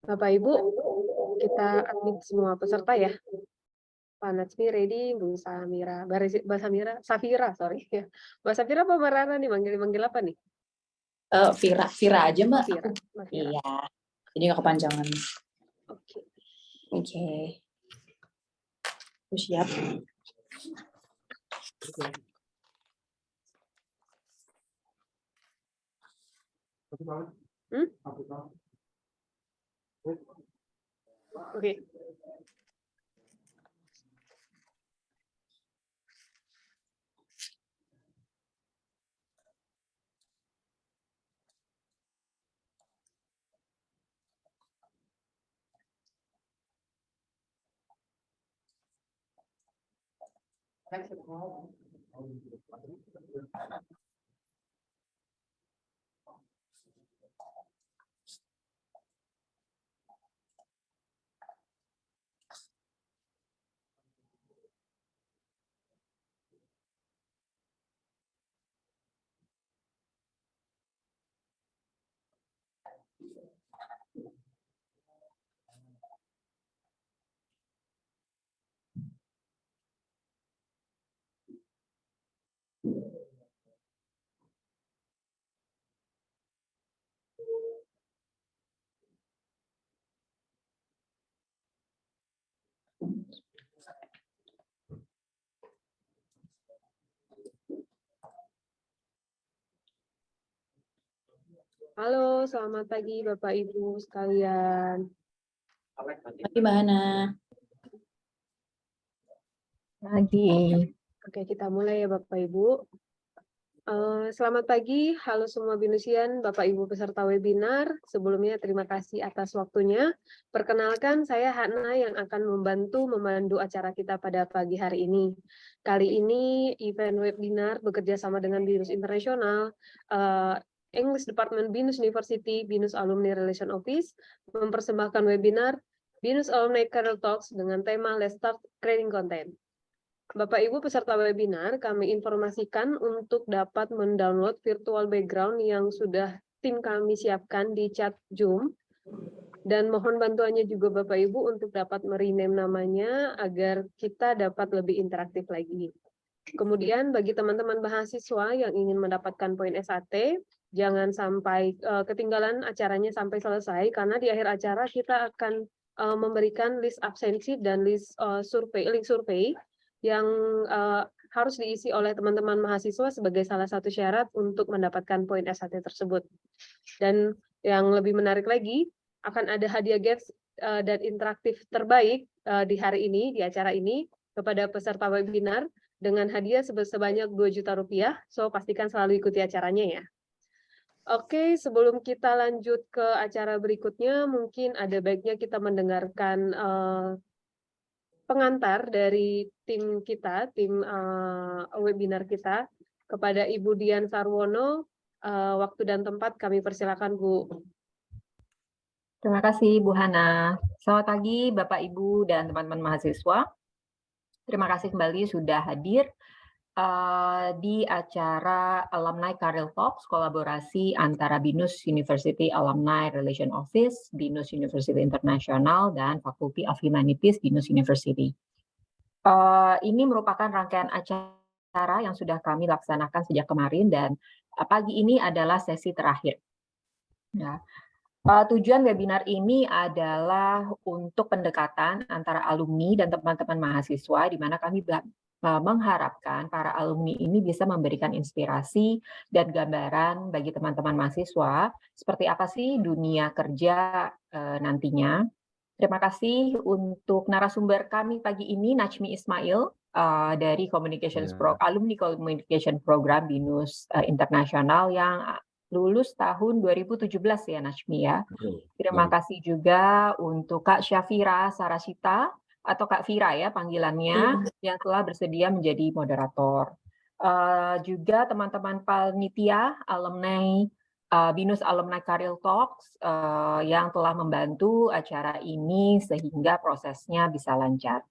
Bapak Ibu, kita unmute semua peserta ya. Pak Natsmi ready, Bu Samira, Mbak Samira, Safira, sorry ya. Mbak Safira apa Mbak Rara nih, manggil apa nih? Vira aja Mbak. Vira, Mbak Vira. Iya, jadi nggak kepanjangan. Oke. Aku siap. Oke. Halo, selamat pagi Bapak Ibu sekalian. Pagi Mbak Hana. Pagi. Oke, kita mulai ya Bapak Ibu. Selamat pagi, halo semua Binusian, Bapak Ibu peserta webinar. Sebelumnya terima kasih atas waktunya. Perkenalkan, saya Hana yang akan memandu acara kita pada pagi hari ini. Kali ini event webinar bekerja sama dengan Binus Internasional, English Department Binus University, Binus Alumni Relation Office, mempersembahkan webinar Binus Alumni Career Talks dengan tema Let's Start Creating Content. Bapak Ibu peserta webinar, kami informasikan untuk dapat mendownload virtual background yang sudah tim kami siapkan di chat Zoom. Dan mohon bantuannya juga Bapak Ibu untuk dapat merename namanya agar kita dapat lebih interaktif lagi. Kemudian bagi teman-teman mahasiswa yang ingin mendapatkan poin SAT, jangan sampai ketinggalan acaranya sampai selesai, karena di akhir acara kita akan memberikan list absensi dan list link survei yang harus diisi oleh teman-teman mahasiswa sebagai salah satu syarat untuk mendapatkan poin SAT tersebut. Dan yang lebih menarik lagi, akan ada hadiah games dan interaktif terbaik di hari ini, di acara ini, kepada peserta webinar dengan hadiah sebanyak 2 juta rupiah. So, pastikan selalu ikuti acaranya ya. Oke, sebelum kita lanjut ke acara berikutnya, mungkin ada baiknya kita mendengarkan pengantar dari tim kita, tim webinar kita, kepada Ibu Dian Sarwono. Waktu dan tempat kami persilakan, Bu. Terima kasih Bu Hana. Selamat pagi Bapak Ibu dan teman-teman mahasiswa. Terima kasih kembali sudah hadir di acara Alumni Career Talks, kolaborasi antara Binus University Alumni Relation Office, Binus University International, dan Faculty of Humanities Binus University. Ini merupakan rangkaian acara yang sudah kami laksanakan sejak kemarin, dan pagi ini adalah sesi terakhir. Ya. Tujuan webinar ini adalah untuk pendekatan antara alumni dan teman-teman mahasiswa, di mana kami mengharapkan para alumni ini bisa memberikan inspirasi dan gambaran bagi teman-teman mahasiswa seperti apa sih dunia kerja nantinya. Terima kasih untuk narasumber kami pagi ini, Najmi Ismail dari Alumni Communication Program Binus Internasional yang lulus tahun 2017 ya Najmi ya. Terima kasih juga untuk Kak Syafira Sarasita atau Kak Vira ya panggilannya yang telah bersedia menjadi moderator. Juga teman-teman panitia alumni Binus Alumni Career Talks yang telah membantu acara ini sehingga prosesnya bisa lancar.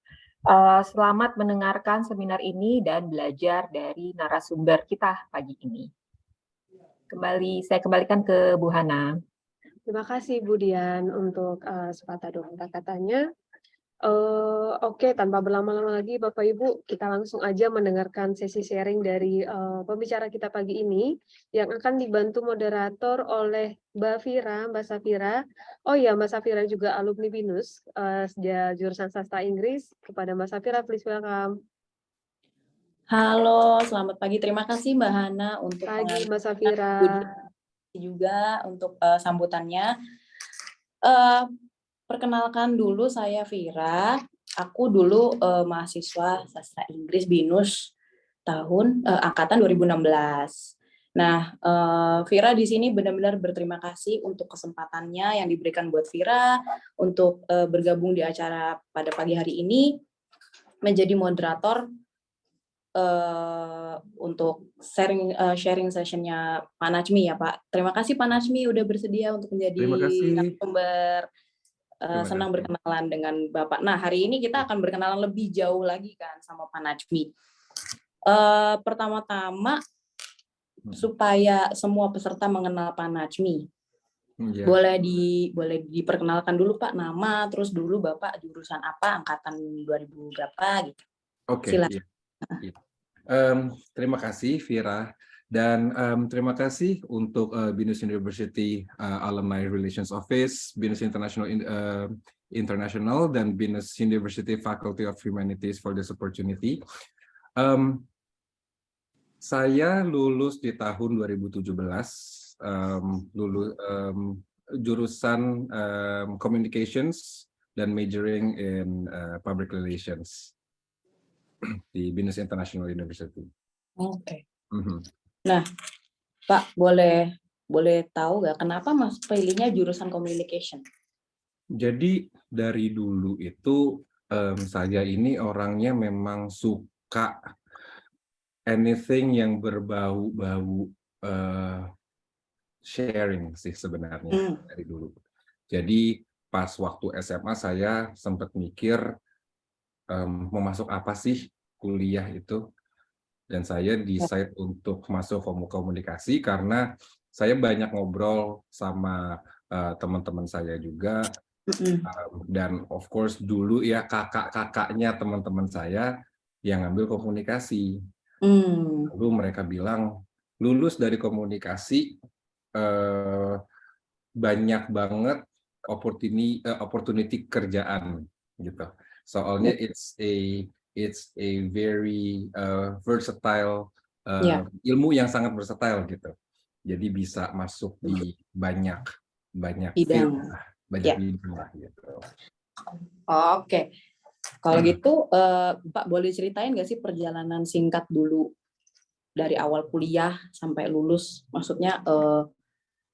Selamat mendengarkan seminar ini dan belajar dari narasumber kita pagi ini. Saya kembalikan ke Bu Hana. Terima kasih Bu Dian untuk sepatah dua kata-katanya. Oke, tanpa berlama-lama lagi Bapak Ibu, kita langsung aja mendengarkan sesi sharing dari pembicara kita pagi ini yang akan dibantu moderator oleh Mbak Fira, Mbak Safira. Oh iya, Mbak Safira juga alumni BINUS, jurusan Sastra Inggris. Kepada Mbak Safira, please welcome. Halo, selamat pagi. Terima kasih Mbak Hana untuk Pagi Mbak Safira. juga untuk sambutannya. Perkenalkan dulu, saya Fira. Aku dulu mahasiswa Sastra Inggris BINUS tahun angkatan 2016. Nah, Vira di sini benar-benar berterima kasih untuk kesempatannya yang diberikan buat Vira untuk bergabung di acara pada pagi hari ini menjadi moderator untuk sharing sessionnya Pak Najmi ya Pak. Terima kasih Pak Najmi udah bersedia untuk menjadi Terima kasih. narasumber. Senang berkenalan dengan Bapak. Nah, hari ini kita akan berkenalan lebih jauh lagi kan sama Pak Najmi. Pertama-tama supaya semua peserta mengenal Pak Najmi. Boleh diperkenalkan dulu Pak, nama, terus dulu Bapak jurusan apa, angkatan 2000 berapa gitu. Oke. Silakan. Iya. Terima kasih Vira, dan terima kasih untuk BINUS University Alumni Relations Office, BINUS International, dan BINUS University Faculty of Humanities for this opportunity. Saya lulus di tahun 2017, jurusan Communications dan majoring in Public Relations di BINUS International University. Oke. Nah, Pak, boleh tahu nggak kenapa Mas pilihnya jurusan communication? Jadi dari dulu itu saya ini orangnya memang suka anything yang berbau-bau sharing sih sebenarnya dari dulu. Jadi pas waktu SMA saya sempat mikir mau masuk apa sih kuliah itu, dan saya decide untuk masuk komunikasi karena saya banyak ngobrol sama teman-teman saya juga, dan of course dulu ya kakak-kakaknya teman-teman saya yang ngambil komunikasi. Lalu mereka bilang lulus dari komunikasi banyak banget opportunity kerjaan gitu. Soalnya it's a very versatile ilmu yang sangat versatile gitu. Jadi bisa masuk di banyak bidang, bidang lah gitu. Oke. Kalau gitu Pak boleh ceritain nggak sih perjalanan singkat dulu dari awal kuliah sampai lulus? Maksudnya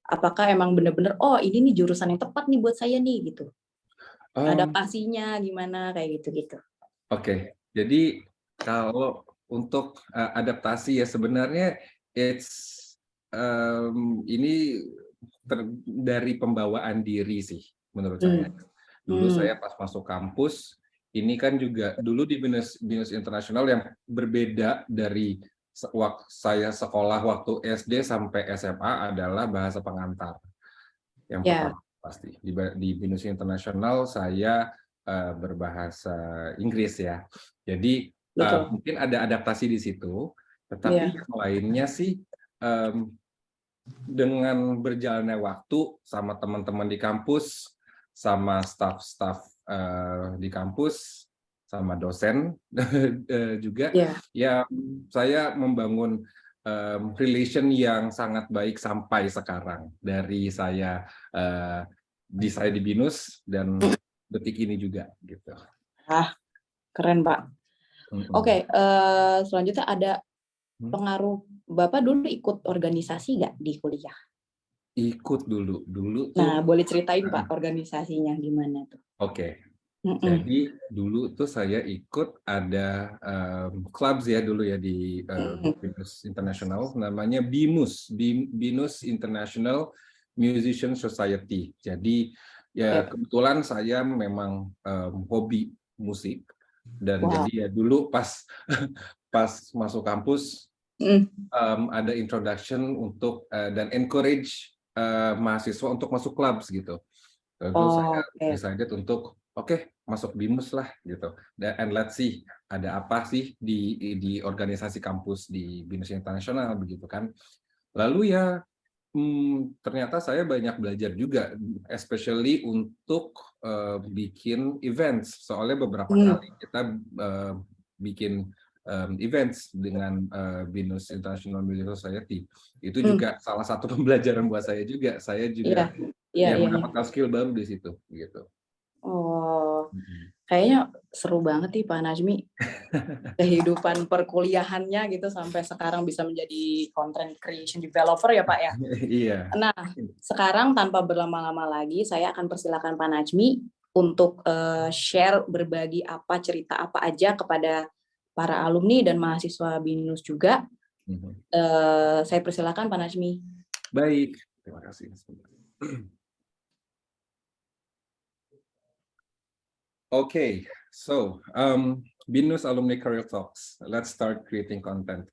apakah emang benar-benar ini nih jurusan yang tepat nih buat saya nih gitu? Adaptasinya gimana kayak gitu-gitu. Oke, jadi kalau untuk adaptasi ya sebenarnya ini dari pembawaan diri sih menurut saya. Dulu saya pas masuk kampus ini kan juga dulu di BINUS Internasional yang berbeda dari saya sekolah waktu SD sampai SMA adalah bahasa pengantar. Yang pertama pasti di BINUS Internasional saya berbahasa Inggris ya. Jadi mungkin ada adaptasi di situ, tetapi yang lainnya sih dengan berjalannya waktu sama teman-teman di kampus, sama staff-staff di kampus, sama dosen juga, ya saya membangun relation yang sangat baik sampai sekarang dari saya di BINUS dan detik ini juga gitu. Keren Pak. Oke, selanjutnya ada pengaruh Bapak dulu ikut organisasi nggak di kuliah? Ikut dulu tuh. Nah, boleh ceritain Pak organisasinya gimana tuh? Oke. Jadi dulu tuh saya ikut ada clubs ya dulu ya di BINUS International, namanya BIMUS, BINUS International Musician Society. Jadi ya kebetulan saya memang hobi musik, dan jadi ya dulu pas masuk kampus ada introduction untuk dan encourage mahasiswa untuk masuk clubs gitu. Lalu saya Oke. decided untuk masuk BIMUS lah gitu. And let's see ada apa sih di organisasi kampus di BINUS Internasional begitu kan. Lalu ya ternyata saya banyak belajar juga, especially untuk bikin events. Soalnya beberapa kali kita bikin events dengan BINUS International Music Society. Itu juga salah satu pembelajaran buat saya juga. Saya juga mendapatkan skill baru di situ gitu. Oh, kayaknya seru banget nih Pak Najmi. Kehidupan perkuliahannya gitu sampai sekarang bisa menjadi content creation developer ya Pak ya. Iya. Nah, sekarang tanpa berlama-lama lagi, saya akan persilakan Pak Najmi untuk share, berbagi cerita apa aja kepada para alumni dan mahasiswa BINUS juga. Saya persilakan Pak Najmi. Baik, terima kasih. Okay, so BINUS Alumni Career Talks. Let's start creating content.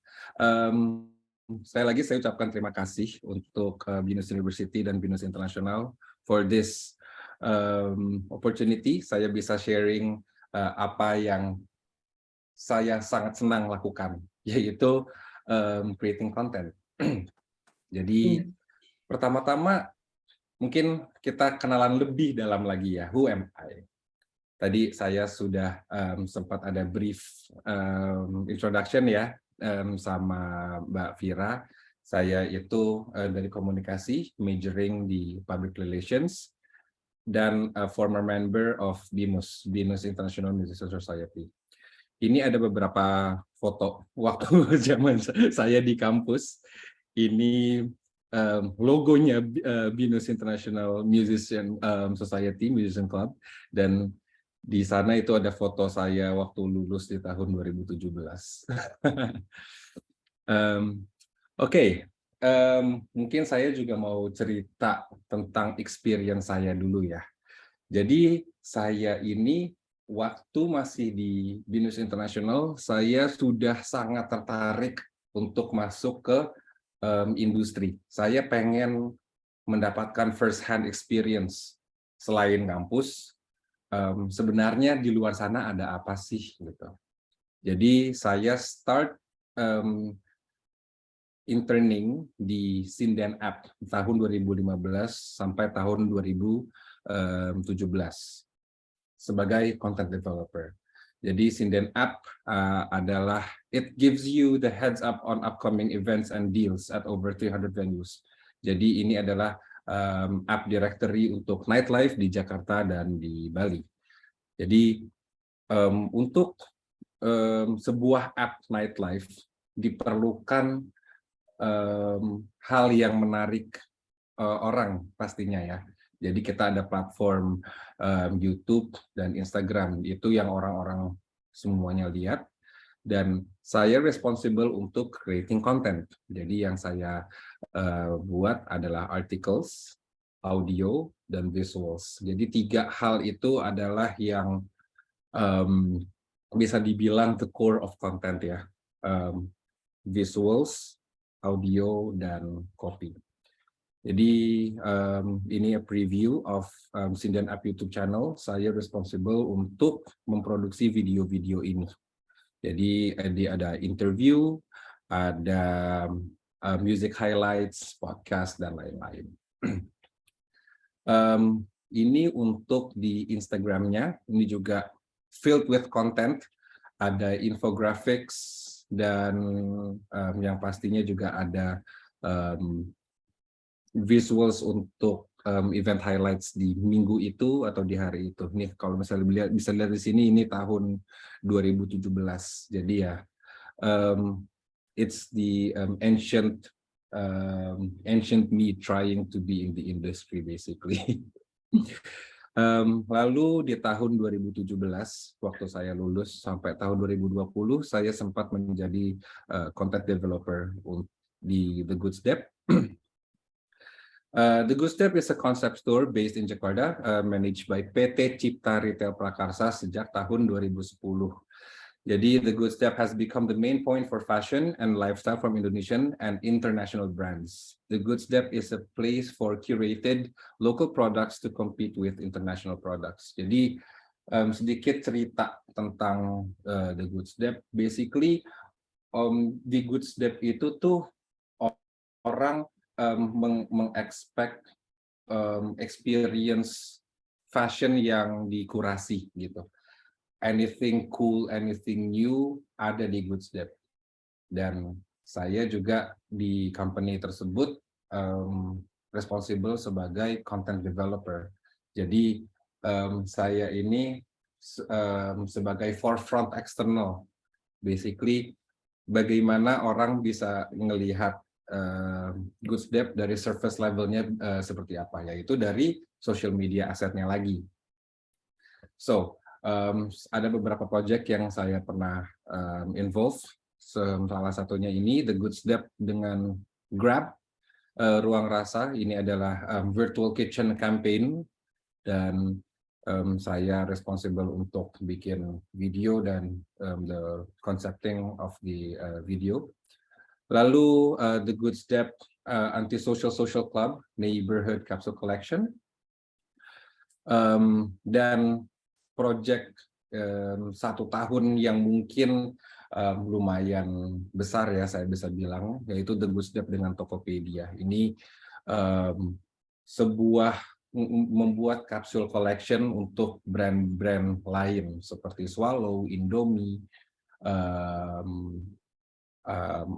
Saya ucapkan terima kasih untuk BINUS University dan BINUS International for this opportunity. Saya bisa sharing apa yang saya sangat senang lakukan, yaitu creating content. Jadi pertama-tama mungkin kita kenalan lebih dalam lagi ya, who am I? Tadi saya sudah sempat ada brief introduction ya sama Mbak Vira. Saya itu dari komunikasi, majoring di Public Relations, dan former member of BIMUS, BINUS International Music Society. Ini ada beberapa foto waktu zaman saya di kampus. Ini logonya BINUS International Musician Society, Musician Club, dan di sana itu ada foto saya waktu lulus di tahun 2017. Mungkin saya juga mau cerita tentang experience saya dulu ya. Jadi saya ini waktu masih di BINUS International, saya sudah sangat tertarik untuk masuk ke industri. Saya pengen mendapatkan first hand experience selain kampus. Sebenarnya di luar sana ada apa sih gitu. Jadi saya start interning di Sinden App tahun 2015 sampai tahun 2017 sebagai content developer. Jadi Sinden App adalah it gives you the heads up on upcoming events and deals at over 300 venues. Jadi ini adalah app directory untuk nightlife di Jakarta dan di Bali. Jadi untuk sebuah app nightlife diperlukan hal yang menarik orang pastinya ya. Jadi kita ada platform YouTube dan Instagram, itu yang orang-orang semuanya lihat. Dan saya responsible untuk creating content. Jadi yang saya buat adalah articles, audio, dan visuals. Jadi 3 hal itu adalah yang bisa dibilang the core of content ya. Visuals, audio, dan copy. Jadi ini a preview of Sinden App YouTube channel. Saya responsible untuk memproduksi video-video ini. Jadi ada interview, ada music highlights, podcast, dan lain-lain. Ini untuk di Instagramnya, ini juga filled with content, ada infographics, dan yang pastinya juga ada visuals untuk event highlights di minggu itu atau di hari itu. Nih kalau misalnya bisa lihat di sini, ini tahun 2017. Jadi ya, it's the ancient me trying to be in the industry basically. Lalu di tahun 2017 waktu saya lulus sampai tahun 2020 saya sempat menjadi content developer di The Good Step. The Good Step is a concept store based in Jakarta, managed by PT Cipta Retail Prakarsa sejak tahun 2010. Jadi The Good Step has become the main point for fashion and lifestyle from Indonesian and international brands. The Good Step is a place for curated local products to compete with international products. Jadi sedikit cerita tentang The Good Step. Basically, The Good Step itu tuh orang mengexpect experience fashion yang dikurasi gitu. Anything cool, anything new ada di Good Step. Dan saya juga di company tersebut responsible sebagai content developer. Jadi saya ini sebagai forefront external. Basically, bagaimana orang bisa melihat Good Step dari surface levelnya seperti apa, yaitu dari social media asetnya lagi. So, ada beberapa project yang saya pernah involve. Salah satunya ini The Good Step dengan Grab, Ruang Rasa. Ini adalah virtual kitchen campaign, dan saya responsible untuk bikin video dan the concepting of the video. Lalu The Good Step Anti-Social Social Club Neighborhood Capsule Collection, dan project 1 tahun yang mungkin lumayan besar ya saya bisa bilang, yaitu The Good Step dengan Tokopedia. Ini sebuah membuat capsule collection untuk brand-brand lain seperti Swallow, Indomie,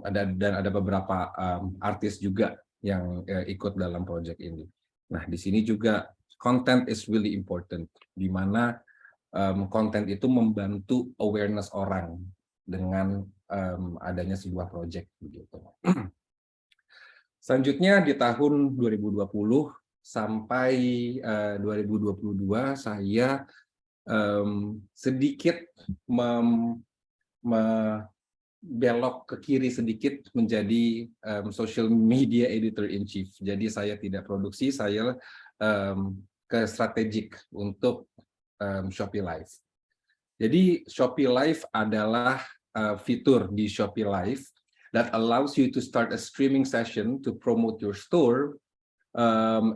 dan ada beberapa artis juga yang ikut dalam project ini. Nah, di sini juga content is really important, di mana konten itu membantu awareness orang dengan adanya sebuah project begitu. Selanjutnya di tahun 2020 sampai 2022 saya sedikit belok ke kiri sedikit menjadi social media editor in chief. Jadi saya tidak produksi, saya ke strategik untuk Shopee Live. Jadi Shopee Live adalah fitur di Shopee Live that allows you to start a streaming session to promote your store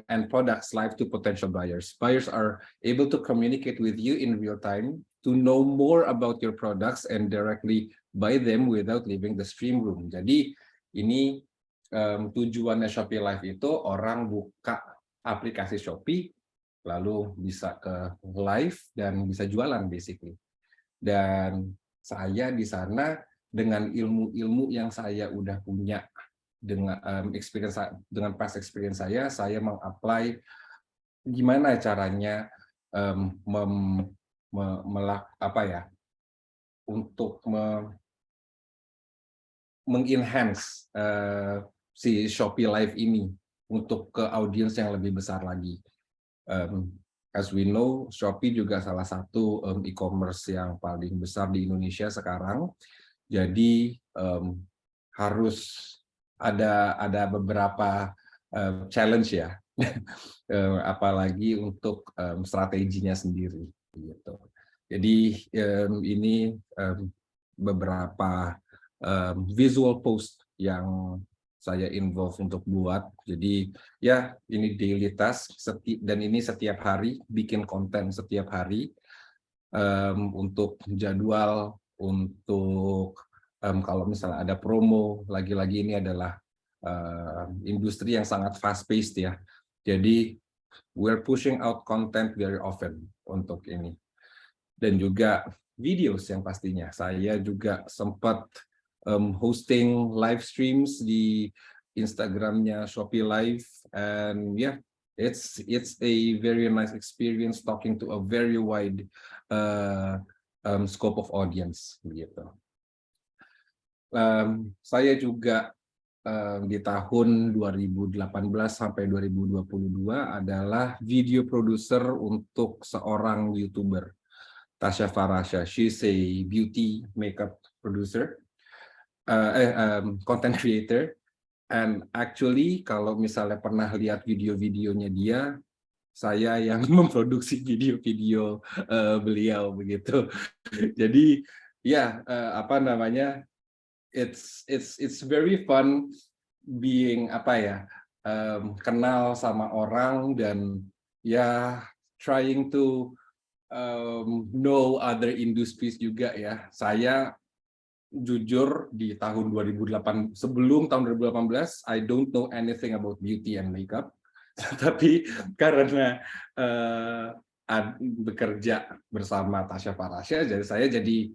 and products live to potential buyers. Buyers are able to communicate with you in real time to know more about your products and directly buy them without leaving the stream room. Jadi ini tujuannya Shopee Live itu orang buka aplikasi Shopee, lalu bisa ke live dan bisa jualan basically. Dan saya di sana dengan ilmu-ilmu yang saya udah punya dengan past experience saya meng-apply gimana caranya untuk mengenhance si Shopee Live ini untuk ke audiens yang lebih besar lagi. As we know, Shopee juga salah satu e-commerce yang paling besar di Indonesia sekarang. Jadi harus ada beberapa challenge ya, apalagi untuk strateginya sendiri. Gitu. Jadi ini beberapa visual post yang saya involve untuk buat. Jadi ya ini daily task dan ini setiap hari bikin konten setiap hari untuk jadwal, untuk kalau misalnya ada promo, lagi-lagi ini adalah industri yang sangat fast paced ya. Jadi we're pushing out content very often untuk ini. Dan juga videos yang pastinya. Saya juga sempat hosting live streams di Instagramnya Shopee Live, and yeah, it's a very nice experience talking to a very wide scope of audience gitu. Saya juga di tahun 2018 sampai 2022 adalah video producer untuk seorang YouTuber, Tasha Farasha. She's a beauty makeup producer, content creator, and actually kalau misalnya pernah lihat video-videonya dia, saya yang memproduksi video-video beliau begitu. Jadi apa namanya, it's very fun being kenal sama orang dan trying to know other industries juga ya. Saya jujur di tahun 2008, sebelum tahun 2018, I don't know anything about beauty and makeup. Tapi karena bekerja bersama Tasya Farasya, jadi saya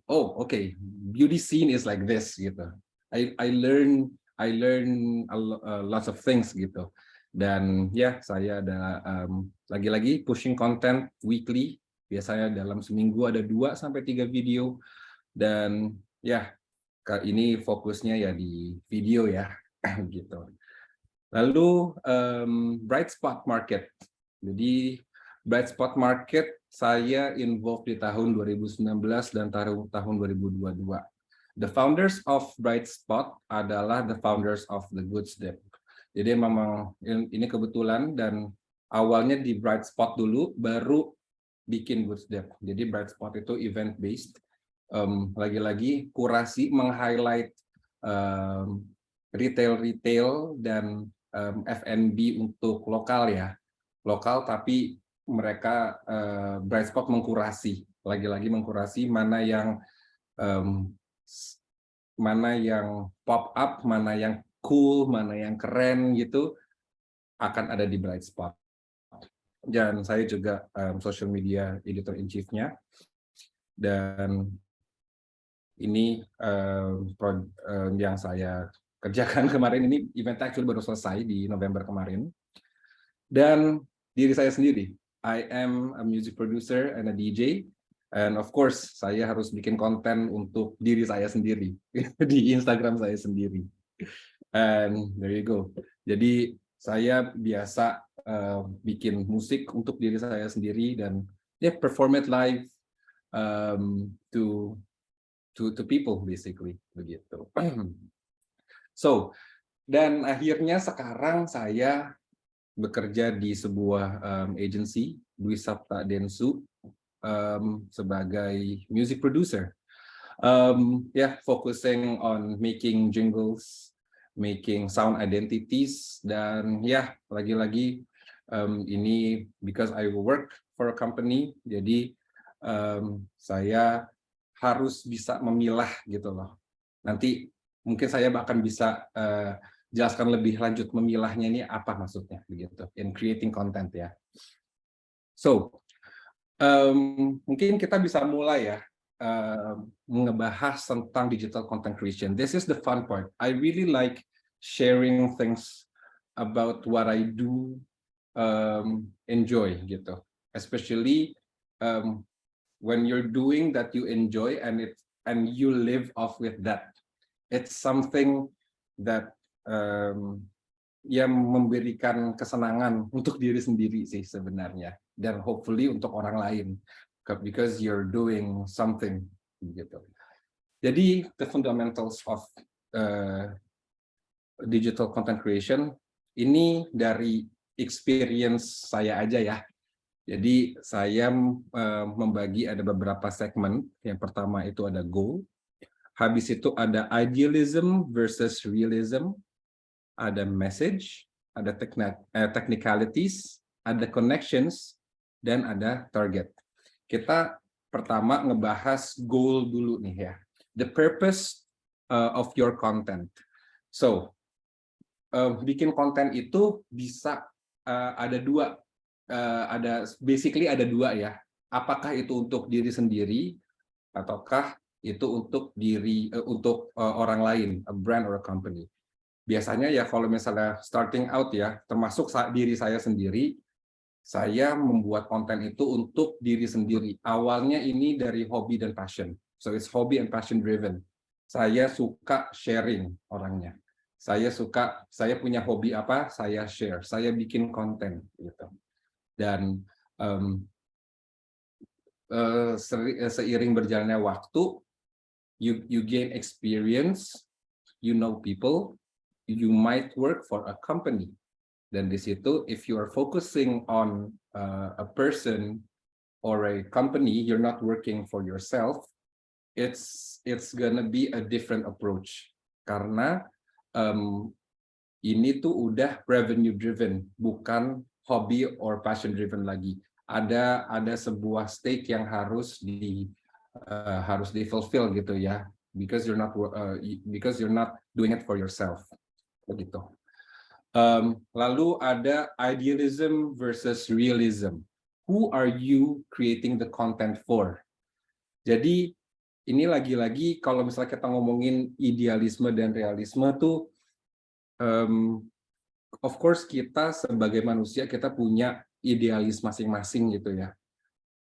okay, beauty scene is like this gitu. I learn lots of things gitu. Dan saya ada lagi-lagi pushing content weekly. Biasanya dalam seminggu ada 2 sampai 3 video. Dan ini fokusnya di video ya gitu. Lalu bright spot market. Jadi bright spot market saya involved di tahun 2019 dan tahun 2022. The founders of Bright Spot adalah the founders of the Good Step. Jadi memang ini kebetulan, dan awalnya di Bright Spot dulu baru bikin Good Step. Jadi Bright Spot itu event based. Lagi-lagi kurasi meng-highlight retail dan F&B untuk lokal ya. Lokal, tapi mereka Bright Spot mengkurasi. Lagi-lagi mengkurasi mana yang pop up, mana yang cool, mana yang keren gitu, akan ada di Bright Spot. Dan saya juga social media editor in chief-nya. Dan ini yang saya kerjakan kemarin, ini event actually baru selesai di November kemarin. Dan diri saya sendiri, I am a music producer and a DJ. And of course, saya harus bikin konten untuk diri saya sendiri di Instagram saya sendiri. And there you go. Jadi saya biasa bikin musik untuk diri saya sendiri dan perform it live to people basically begitu. So, dan akhirnya sekarang saya bekerja di sebuah agency, Dwi Sapta Densu, sebagai music producer. Focusing on making jingles, making sound identities, dan lagi-lagi ini because I work for a company, jadi saya harus bisa memilah gitu loh. Nanti mungkin saya bahkan bisa jelaskan lebih lanjut memilahnya ini apa maksudnya begitu in creating content ya. So mungkin kita bisa mulai ya ngebahas tentang digital content creation. This is the fun part. I really like sharing things about what I do enjoy gitu, especially when you're doing that you enjoy and you live off with that. It's something that memberikan kesenangan untuk diri sendiri sih sebenarnya, dan hopefully untuk orang lain, because you're doing something gitu. Jadi the fundamentals of digital content creation ini dari experience saya aja ya. Jadi saya membagi ada beberapa segmen. Yang pertama itu ada goal. Habis itu ada idealism versus realism. Ada message, ada technicalities, ada connections, dan ada target. Kita pertama ngebahas goal dulu nih ya. The purpose of your content. So, bikin konten itu bisa ada dua. Basically ada dua ya. Apakah itu untuk diri sendiri ataukah itu untuk orang lain, a brand or a company. Biasanya ya kalau misalnya starting out ya, termasuk diri saya sendiri, saya membuat konten itu untuk diri sendiri. Awalnya ini dari hobi dan passion. So it's hobby and passion driven. Saya suka sharing orangnya. Saya punya hobi apa, saya share. Saya bikin konten gitu. Dan seiring berjalannya waktu, you gain experience, you know people, you might work for a company. Dan di situ, if you are focusing on a person or a company, you're not working for yourself, it's gonna be a different approach karena ini tuh udah revenue driven, bukan hobby or passion driven lagi. Ada sebuah stake yang harus di fulfill gitu ya, because you're not doing it for yourself, begitu. Lalu ada idealism versus realism. Who are you creating the content for? Jadi ini lagi-lagi kalau misalnya kita ngomongin idealisme dan realisme tuh, of course kita sebagai manusia kita punya idealis masing-masing gitu ya.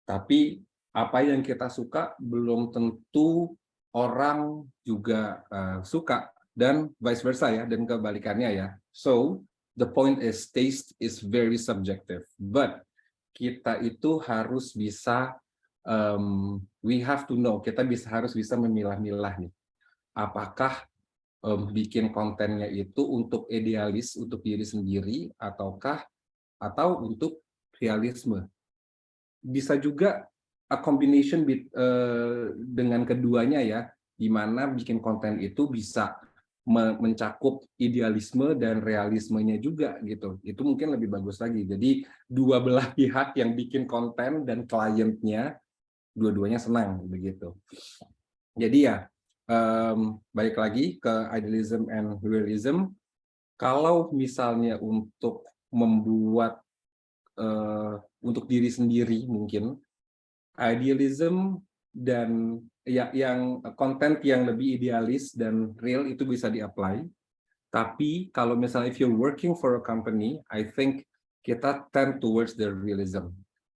Tapi apa yang kita suka belum tentu orang juga suka, dan vice versa ya, dan kebalikannya ya. So the point is taste is very subjective, but kita itu harus bisa we have to know, kita harus bisa memilah-milah nih. Apakah bikin kontennya itu untuk idealis, untuk diri sendiri, atau untuk realisme. Bisa juga a combination dengan keduanya ya, di mana bikin konten itu bisa mencakup idealisme dan realismenya juga gitu. Itu mungkin lebih bagus lagi. Jadi dua belah pihak yang bikin konten dan kliennya dua-duanya senang begitu. Jadi ya balik lagi ke idealism and realism. Kalau misalnya untuk membuat untuk diri sendiri mungkin idealism dan ya yang konten yang lebih idealis dan real itu bisa di-apply. Tapi kalau misalnya if you're working for a company, I think kita tend towards the realism,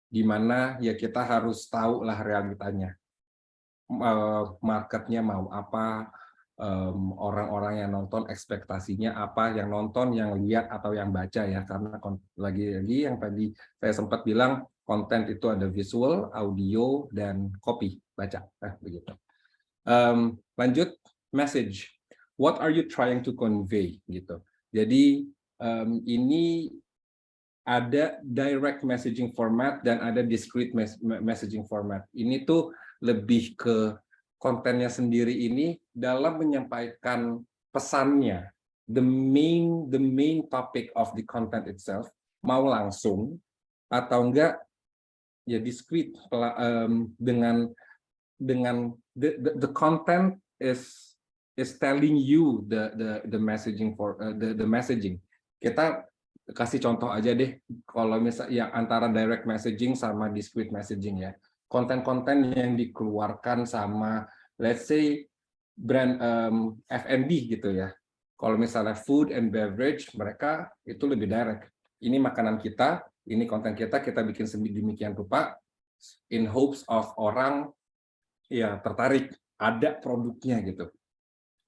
di mana ya kita harus tahu lah realitanya, marketnya mau apa, orang-orang yang nonton ekspektasinya apa, yang nonton, yang lihat atau yang baca ya, karena lagi-lagi yang tadi saya sempat bilang konten itu ada visual, audio, dan copy, baca, begitu. Lanjut, message. What are you trying to convey gitu. Jadi ini ada direct messaging format dan ada discrete messaging format. Ini tuh lebih ke kontennya sendiri ini dalam menyampaikan pesannya. The main topic of the content itself, mau langsung atau enggak ya discrete, dengan the content is telling you the messaging for the messaging. Kita kasih contoh aja deh, kalau misalnya yang antara direct messaging sama discrete messaging ya, konten-konten yang dikeluarkan sama let's say brand F&B gitu ya. Kalau misalnya food and beverage, mereka itu lebih direct. Ini makanan kita, ini konten kita bikin sedemikian rupa in hopes of orang ya tertarik, ada produknya gitu.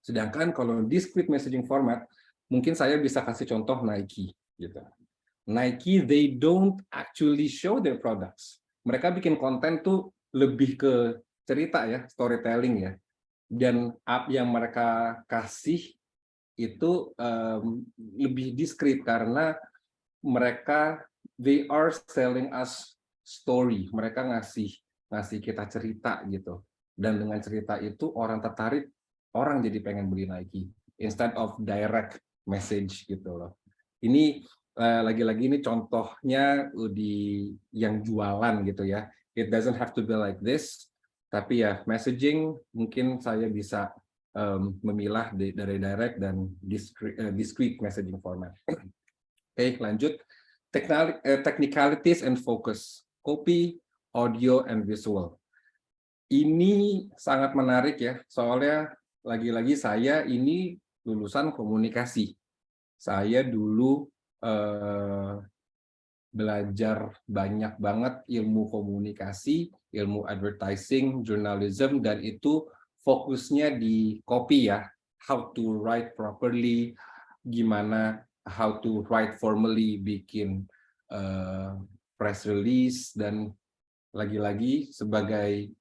Sedangkan kalau discrete messaging format, mungkin saya bisa kasih contoh Nike gitu. Nike, they don't actually show their products. Mereka bikin konten tuh lebih ke cerita ya, storytelling ya. Dan yang mereka kasih itu lebih diskret karena mereka they are selling us story. Mereka ngasih kita cerita gitu. Dan dengan cerita itu orang tertarik, orang jadi pengen beli Nike instead of direct message gitu loh. Ini lagi-lagi ini contohnya di yang jualan gitu ya. It doesn't have to be like this, tapi ya messaging mungkin saya bisa memilah dari direct dan discrete messaging format. Oke, lanjut. Technicalities and focus. Copy, audio, and visual. Ini sangat menarik ya, soalnya lagi-lagi saya ini lulusan komunikasi. Saya dulu belajar banyak banget ilmu komunikasi, ilmu advertising, journalism, dan itu fokusnya di copy ya, how to write properly, gimana how to write formally, bikin press release, dan lagi-lagi sebagai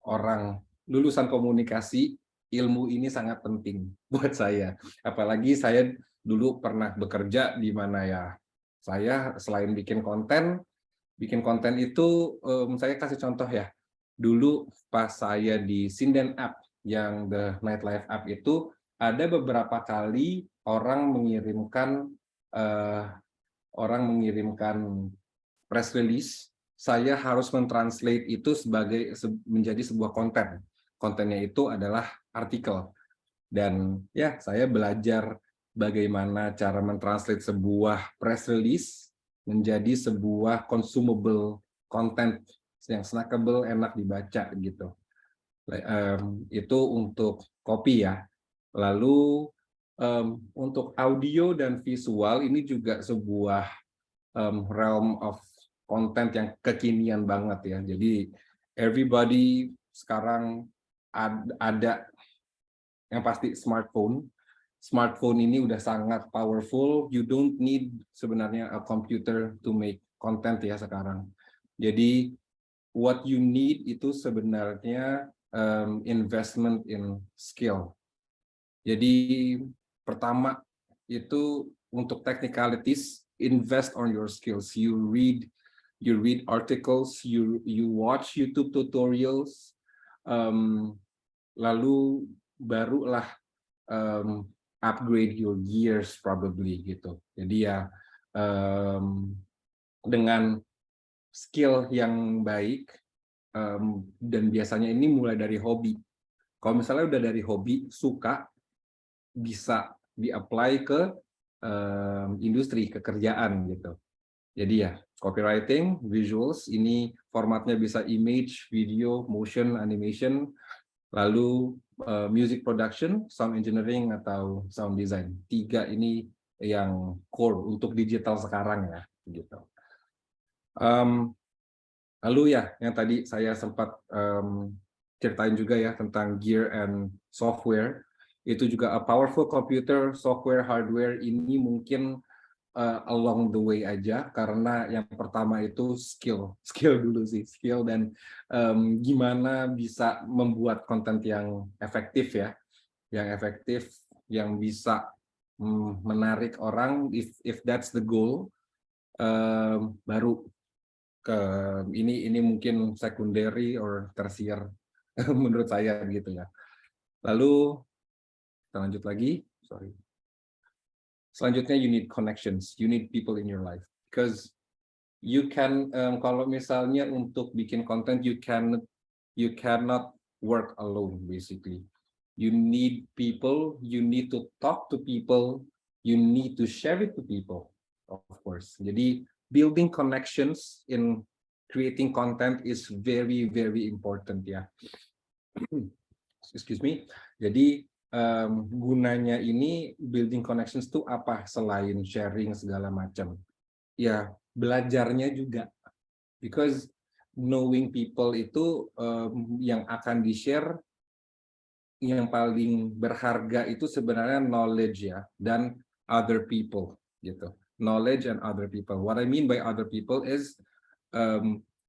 orang lulusan komunikasi, ilmu ini sangat penting buat saya. Apalagi saya dulu pernah bekerja di mana ya, saya selain bikin konten itu saya kasih contoh ya, dulu pas saya di Sinden App yang The Nightlife App itu ada beberapa kali orang mengirimkan press release, saya harus mentranslate itu menjadi sebuah konten. Kontennya itu adalah artikel. Dan ya, saya belajar bagaimana cara mentranslate sebuah press release menjadi sebuah consumable content yang snackable, enak dibaca gitu. Itu untuk copy ya. Lalu untuk audio dan visual ini juga sebuah realm of content yang kekinian banget ya. Jadi everybody sekarang ada yang pasti smartphone. Smartphone ini udah sangat powerful. You don't need sebenarnya a computer to make content ya sekarang. Jadi what you need itu sebenarnya investment in skill. Jadi pertama itu untuk technicalities, invest on your skills. You read articles, you watch YouTube tutorials, lalu barulah upgrade your gears probably gitu. Jadi ya dengan skill yang baik, dan biasanya ini mulai dari hobi. Kalau misalnya udah dari hobi, suka, bisa di-apply ke industri, ke kerjaan gitu. Jadi ya, copywriting, visuals, ini formatnya bisa image, video, motion, animation, lalu music production, sound engineering, atau sound design. 3 ini yang core untuk digital sekarang ya. Gitu. Lalu ya, yang tadi saya sempat ceritain juga ya tentang gear and software. Itu juga a powerful computer, software, hardware ini mungkin along the way aja, karena yang pertama itu skill dulu sih, skill dan gimana bisa membuat konten yang efektif ya, yang bisa menarik orang, if that's the goal, baru ke ini mungkin secondary or tertiary menurut saya gitu ya. Lalu kita lanjut lagi, sorry. Selanjutnya, you need connections, you need people in your life, because you can kalau misalnya untuk bikin konten, you cannot work alone basically. You need people, you need to talk to people, you need to share it to people, of course. Jadi building connections in creating content is very, very important ya. Excuse me. Jadi gunanya ini building connections itu apa selain sharing segala macam? Ya, belajarnya juga. Because knowing people itu yang akan di-share, yang paling berharga itu sebenarnya knowledge ya, dan other people gitu. Knowledge and other people. What I mean by other people is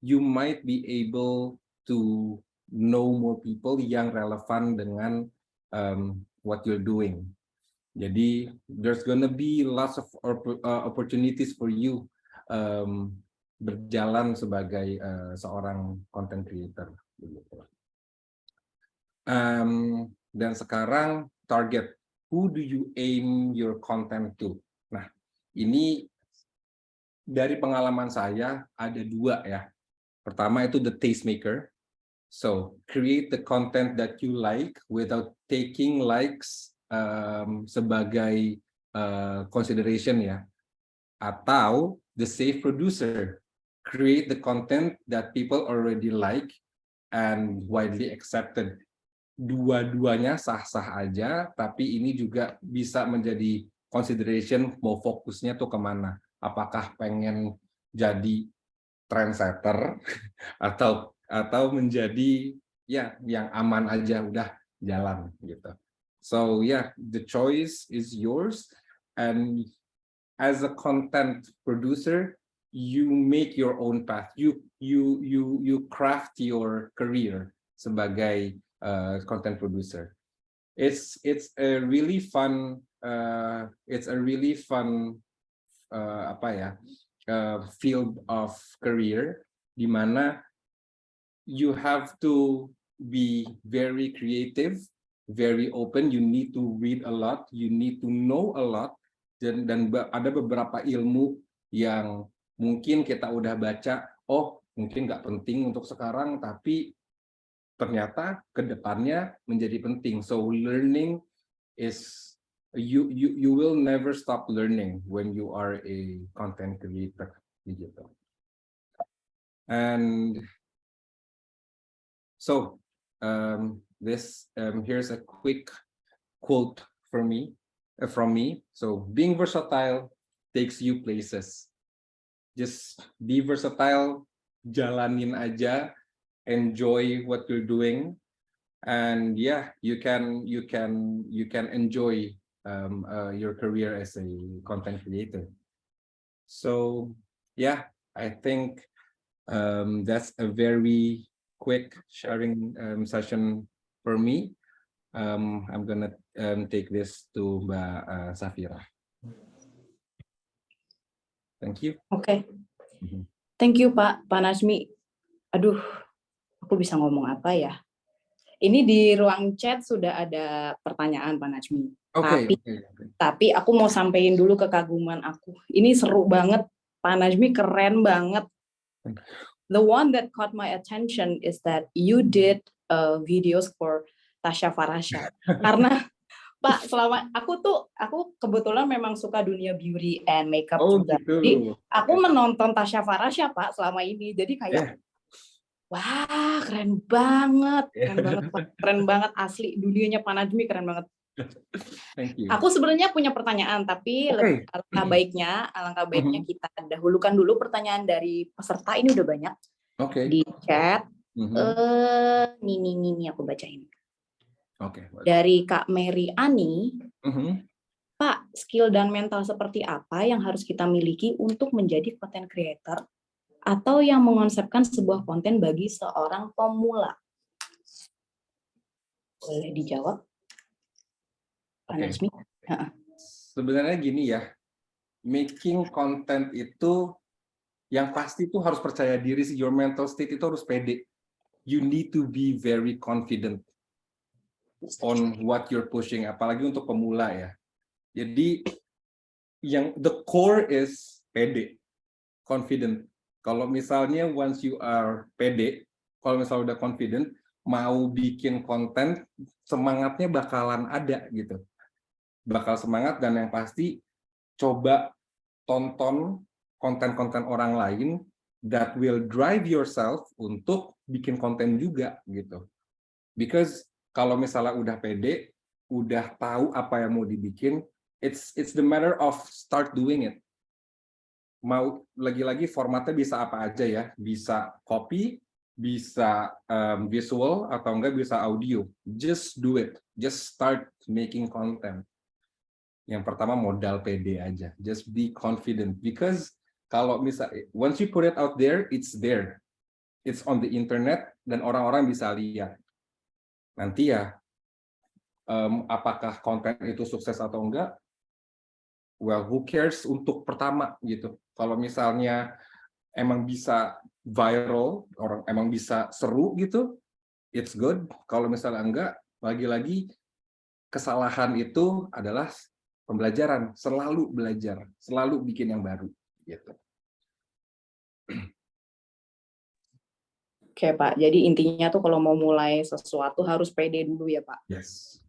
you might be able to know more people yang relevan dengan what you're doing. Jadi there's gonna be lots of opportunities for you berjalan sebagai seorang content creator. Dan sekarang target, who do you aim your content to? Nah, ini dari pengalaman saya ada 2 ya. Pertama itu the tastemaker. So create the content that you like without taking likes sebagai consideration ya. Atau the safe producer, create the content that people already like and widely accepted. Dua-duanya sah-sah aja, tapi ini juga bisa menjadi consideration mau fokusnya tuh kemana. Apakah pengen jadi trendsetter atau menjadi ya yang aman aja udah jalan gitu. So yeah, the choice is yours, and as a content producer, you make your own path. You craft your career sebagai content producer. It's a really fun field of career, di mana you have to be very creative, very open. You need to read a lot, you need to know a lot, dan ada beberapa ilmu yang mungkin kita udah baca, oh mungkin nggak penting untuk sekarang, tapi ternyata ke depannya menjadi penting. So learning is you will never stop learning when you are a content creator digital. And so here's a quick quote for me from me. So being versatile takes you places. Just be versatile, jalanin aja, enjoy what you're doing, and yeah, you can enjoy your career as a content creator. So yeah, I think that's a very quick sharing session for me. I'm gonna take this to Mbak Safira. Thank you. Oke. Thank you Pak Nazmi. Aduh, aku bisa ngomong apa ya? Ini di ruang chat sudah ada pertanyaan Pak Nazmi. Tapi aku mau sampein dulu kekaguman aku. Ini seru banget, Pak Nazmi keren banget. The one that caught my attention is that you did videos for Tasya Farasha. Karena Pak, selama aku kebetulan memang suka dunia beauty and makeup juga. Gitu. Jadi aku menonton Tasya Farasha Pak selama ini. Jadi kayak wah, keren banget. Keren banget asli, dunianya Pak Nazmi keren banget. Thank you. Aku sebenarnya punya pertanyaan, tapi alangkah baiknya kita dahulukan dulu pertanyaan dari peserta. Ini udah banyak di chat. Nih aku bacain. Dari Kak Mary Ani, Pak, skill dan mental seperti apa yang harus kita miliki untuk menjadi content creator atau yang mengonsepkan sebuah konten bagi seorang pemula? Boleh dijawab? Sebenarnya gini ya, making content itu yang pasti itu harus percaya diri sih. Your mental state itu harus pede. You need to be very confident on what you're pushing, apalagi untuk pemula ya. Jadi yang the core is pede, confident. Kalau misalnya once you are pede, kalau misalnya udah confident, mau bikin konten, semangatnya bakalan ada gitu. Bakal semangat, dan yang pasti coba tonton konten-konten orang lain that will drive yourself untuk bikin konten juga gitu. Because kalau misalnya udah pede, udah tahu apa yang mau dibikin, it's the matter of start doing it. Mau lagi-lagi formatnya bisa apa aja ya, bisa copy, bisa visual, atau enggak bisa audio. Just do it, just start making content. Yang pertama modal pede aja, just be confident, because kalau misalnya once you put it out there, it's on the internet dan orang-orang bisa lihat. Nanti ya apakah konten itu sukses atau enggak, well, who cares untuk pertama gitu. Kalau misalnya emang bisa viral, orang emang bisa seru gitu, it's good. Kalau misalnya enggak, lagi-lagi kesalahan itu adalah pembelajaran. Selalu belajar, selalu bikin yang baru gitu. Oke Pak, jadi intinya tuh kalau mau mulai sesuatu harus pede dulu ya Pak. Yes.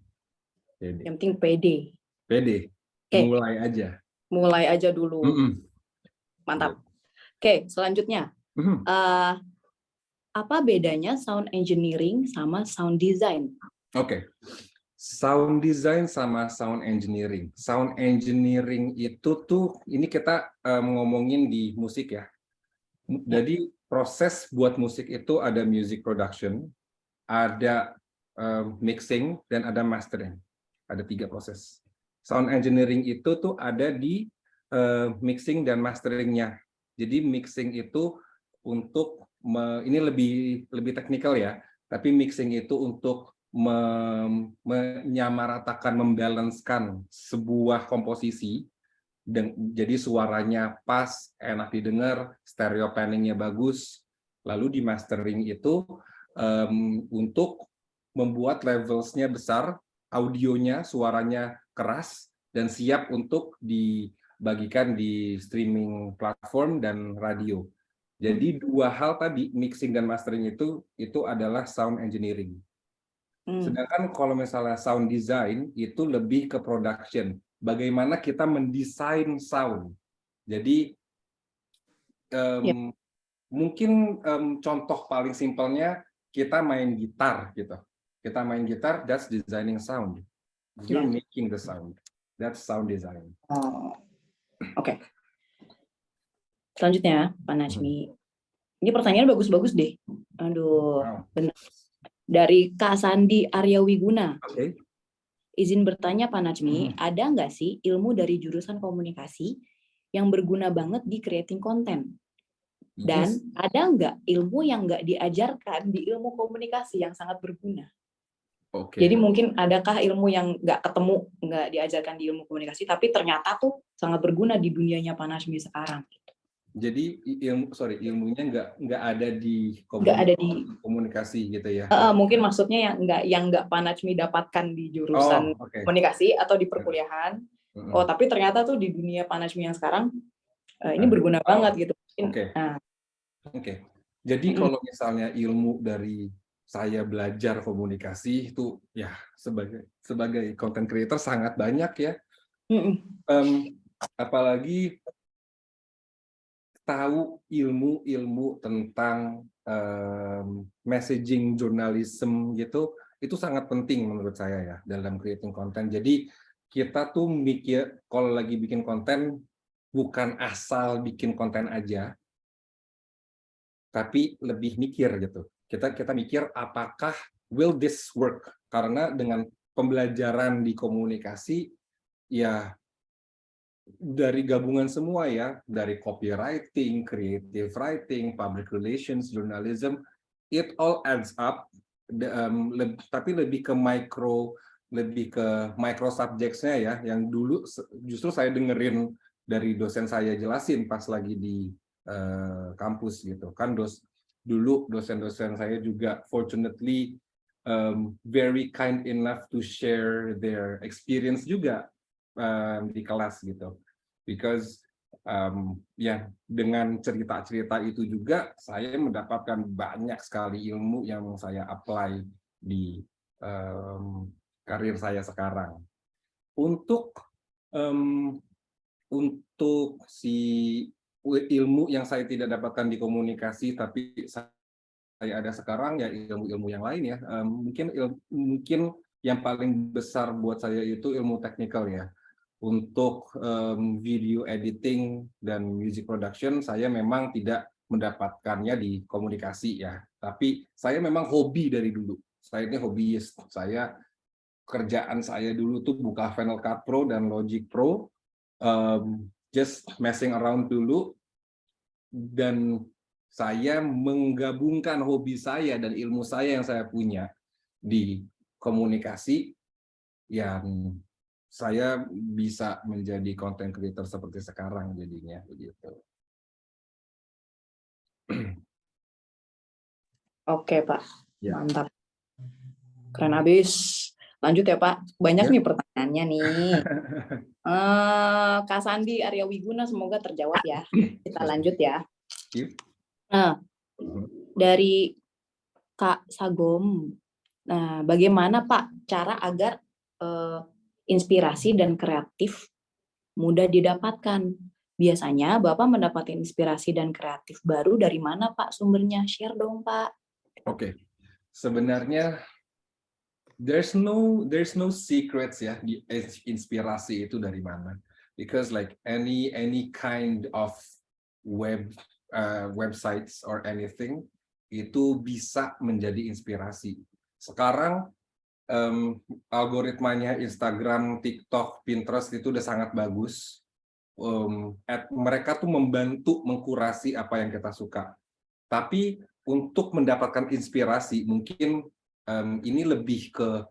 Pede. Yang penting pede. Pede. Mulai aja. Mulai aja dulu. Mantap. Oke, selanjutnya. Apa bedanya sound engineering sama sound design? Oke. Sound design sama sound engineering. Sound engineering itu tuh, ini kita ngomongin di musik ya. Jadi proses buat musik itu ada music production, ada mixing, dan ada mastering. Ada 3 proses. Sound engineering itu tuh ada di mixing dan masteringnya. Jadi mixing itu untuk ini lebih teknikal ya, tapi mixing itu untuk menyamaratakan, membalancekan sebuah komposisi. Jadi suaranya pas, enak didengar, stereo panningnya bagus. Lalu di mastering itu untuk membuat levelsnya besar, audionya, suaranya keras, dan siap untuk dibagikan di streaming platform dan radio. Jadi dua hal tadi, mixing dan mastering itu adalah sound engineering. Sedangkan kalau misalnya sound design itu lebih ke production. Bagaimana kita mendesain sound. Jadi mungkin contoh paling simpelnya kita main gitar gitu. Kita main gitar, that's designing sound. You're making the sound. That's sound design. Oke. Selanjutnya, Pak Najmi. Ini pertanyaan bagus-bagus deh. Aduh, benar. Dari Kak Sandi Arya Wiguna. Oke. Izin bertanya Pak Najmi, ada nggak sih ilmu dari jurusan komunikasi yang berguna banget di creating content? Dan ada nggak ilmu yang nggak diajarkan di ilmu komunikasi yang sangat berguna? Jadi mungkin adakah ilmu yang nggak ketemu, nggak diajarkan di ilmu komunikasi, tapi ternyata tuh sangat berguna di dunianya Pak Najmi sekarang? Jadi ilmunya nggak ada di komunikasi gitu ya? Mungkin maksudnya yang nggak Pak Najmi dapatkan di jurusan komunikasi atau di perkuliahan. Tapi ternyata tuh di dunia Pak Najmi yang sekarang ini berguna banget gitu. Jadi kalau misalnya ilmu dari saya belajar komunikasi itu ya sebagai content creator sangat banyak ya. Apalagi tahu ilmu-ilmu tentang messaging journalism gitu, itu sangat penting menurut saya ya dalam creating content. Jadi kita tuh mikir kalau lagi bikin konten bukan asal bikin konten aja, tapi lebih mikir gitu. Kita mikir apakah will this work? Karena dengan pembelajaran di komunikasi ya dari gabungan semua ya, dari copywriting, creative writing, public relations, journalism, it all adds up. Tapi lebih ke micro subjects-nya ya, yang dulu justru saya dengerin dari dosen saya jelasin pas lagi di kampus gitu kan. Dulu dosen-dosen saya juga fortunately very kind enough to share their experience juga di kelas gitu, because ya dengan cerita-cerita itu juga saya mendapatkan banyak sekali ilmu yang saya apply di karir saya sekarang. Untuk si ilmu yang saya tidak dapatkan di komunikasi tapi saya ada sekarang ya ilmu-ilmu yang lain ya. Mungkin yang paling besar buat saya itu ilmu teknikal ya. Untuk video editing dan music production saya memang tidak mendapatkannya di komunikasi ya. Tapi saya memang hobi dari dulu. Saya ini hobiis. Kerjaan saya dulu tuh buka Final Cut Pro dan Logic Pro, just messing around dulu, dan saya menggabungkan hobi saya dan ilmu saya yang saya punya di komunikasi yang saya bisa menjadi content creator seperti sekarang jadinya begitu. Oke Pak, mantap, keren abis. Lanjut ya Pak, banyak nih pertanyaannya nih. Kak Sandi Arya Wiguna semoga terjawab ya. Kita lanjut ya. Nah, dari Kak Sagom, nah bagaimana Pak cara agar inspirasi dan kreatif mudah didapatkan? Biasanya Bapak mendapatkan inspirasi dan kreatif baru dari mana Pak sumbernya? Share dong Pak. Oke. Sebenarnya there's no secrets ya di inspirasi itu dari mana. Because like any kind of websites or anything itu bisa menjadi inspirasi. Sekarang algoritmanya Instagram, TikTok, Pinterest itu udah sangat bagus. Mereka tuh membantu mengkurasi apa yang kita suka. Tapi untuk mendapatkan inspirasi mungkin ini lebih ke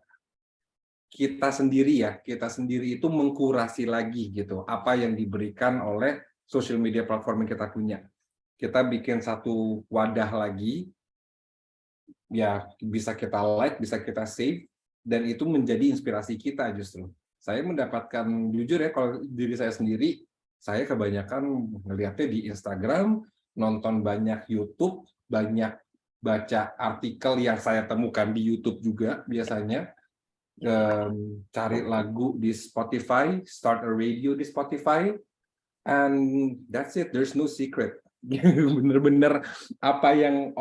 kita sendiri ya. Kita sendiri itu mengkurasi lagi gitu apa yang diberikan oleh social media platform yang kita punya. Kita bikin satu wadah lagi ya bisa kita like, bisa kita save, dan itu menjadi inspirasi kita justru. Saya mendapatkan, jujur ya, kalau diri saya sendiri, saya kebanyakan ngelihatnya di Instagram, nonton banyak YouTube, banyak baca artikel yang saya temukan di YouTube juga biasanya, cari lagu di Spotify, start a radio di Spotify, and that's it. There's no secret. Bener-bener apa yang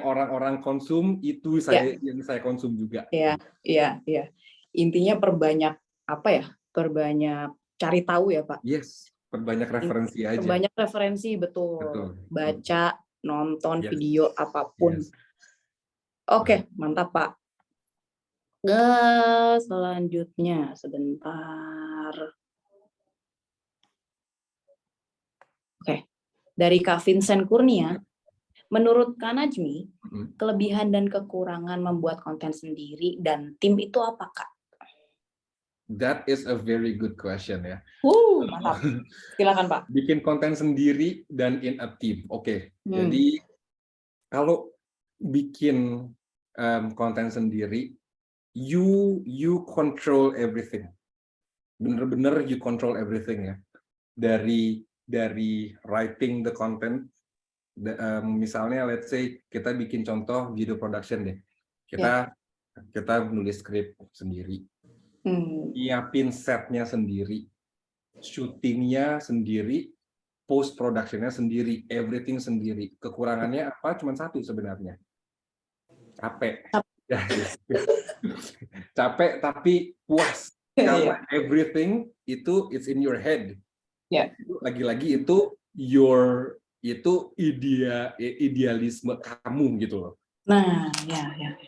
orang-orang konsum itu yang saya konsum juga. Iya. Intinya perbanyak perbanyak cari tahu ya Pak. Yes, perbanyak referensi aja. Perbanyak referensi, betul. Baca, nonton video apapun. Yes. Oke, mantap Pak. Selanjutnya sebentar. Oke, dari Kak Vincent Kurnia. Menurut Kak Najmi, kelebihan dan kekurangan membuat konten sendiri dan tim itu apa, Kak? That is a very good question ya. Mantap. Silakan Pak. Bikin konten sendiri dan in a team. Oke. Jadi kalau bikin konten sendiri, you control everything. Bener-bener you control everything ya. Dari writing the content. Misalnya let's say kita bikin contoh video production deh. Kita nulis skrip sendiri. Nyiapin setnya sendiri. Syutingnya sendiri, post productionnya sendiri, everything sendiri. Kekurangannya apa? Cuma satu sebenarnya. Capek. Capek tapi puas. Karena everything itu it's in your head. Lagi-lagi itu idealisme kamu gitu loh. Nah,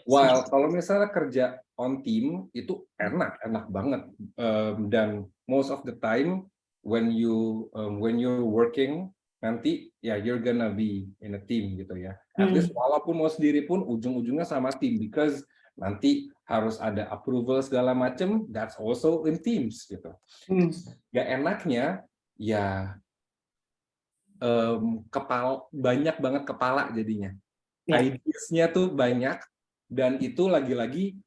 While kalau misalnya kerja on team itu enak banget, dan most of the time when you're working nanti ya you're gonna be in a team gitu ya. At least walaupun mau sendiri pun ujung-ujungnya sama team, because nanti harus ada approval segala macam, that's also in teams gitu. Gak enaknya ya banyak banget kepala jadinya. Ideas-nya tuh banyak, dan itu lagi-lagi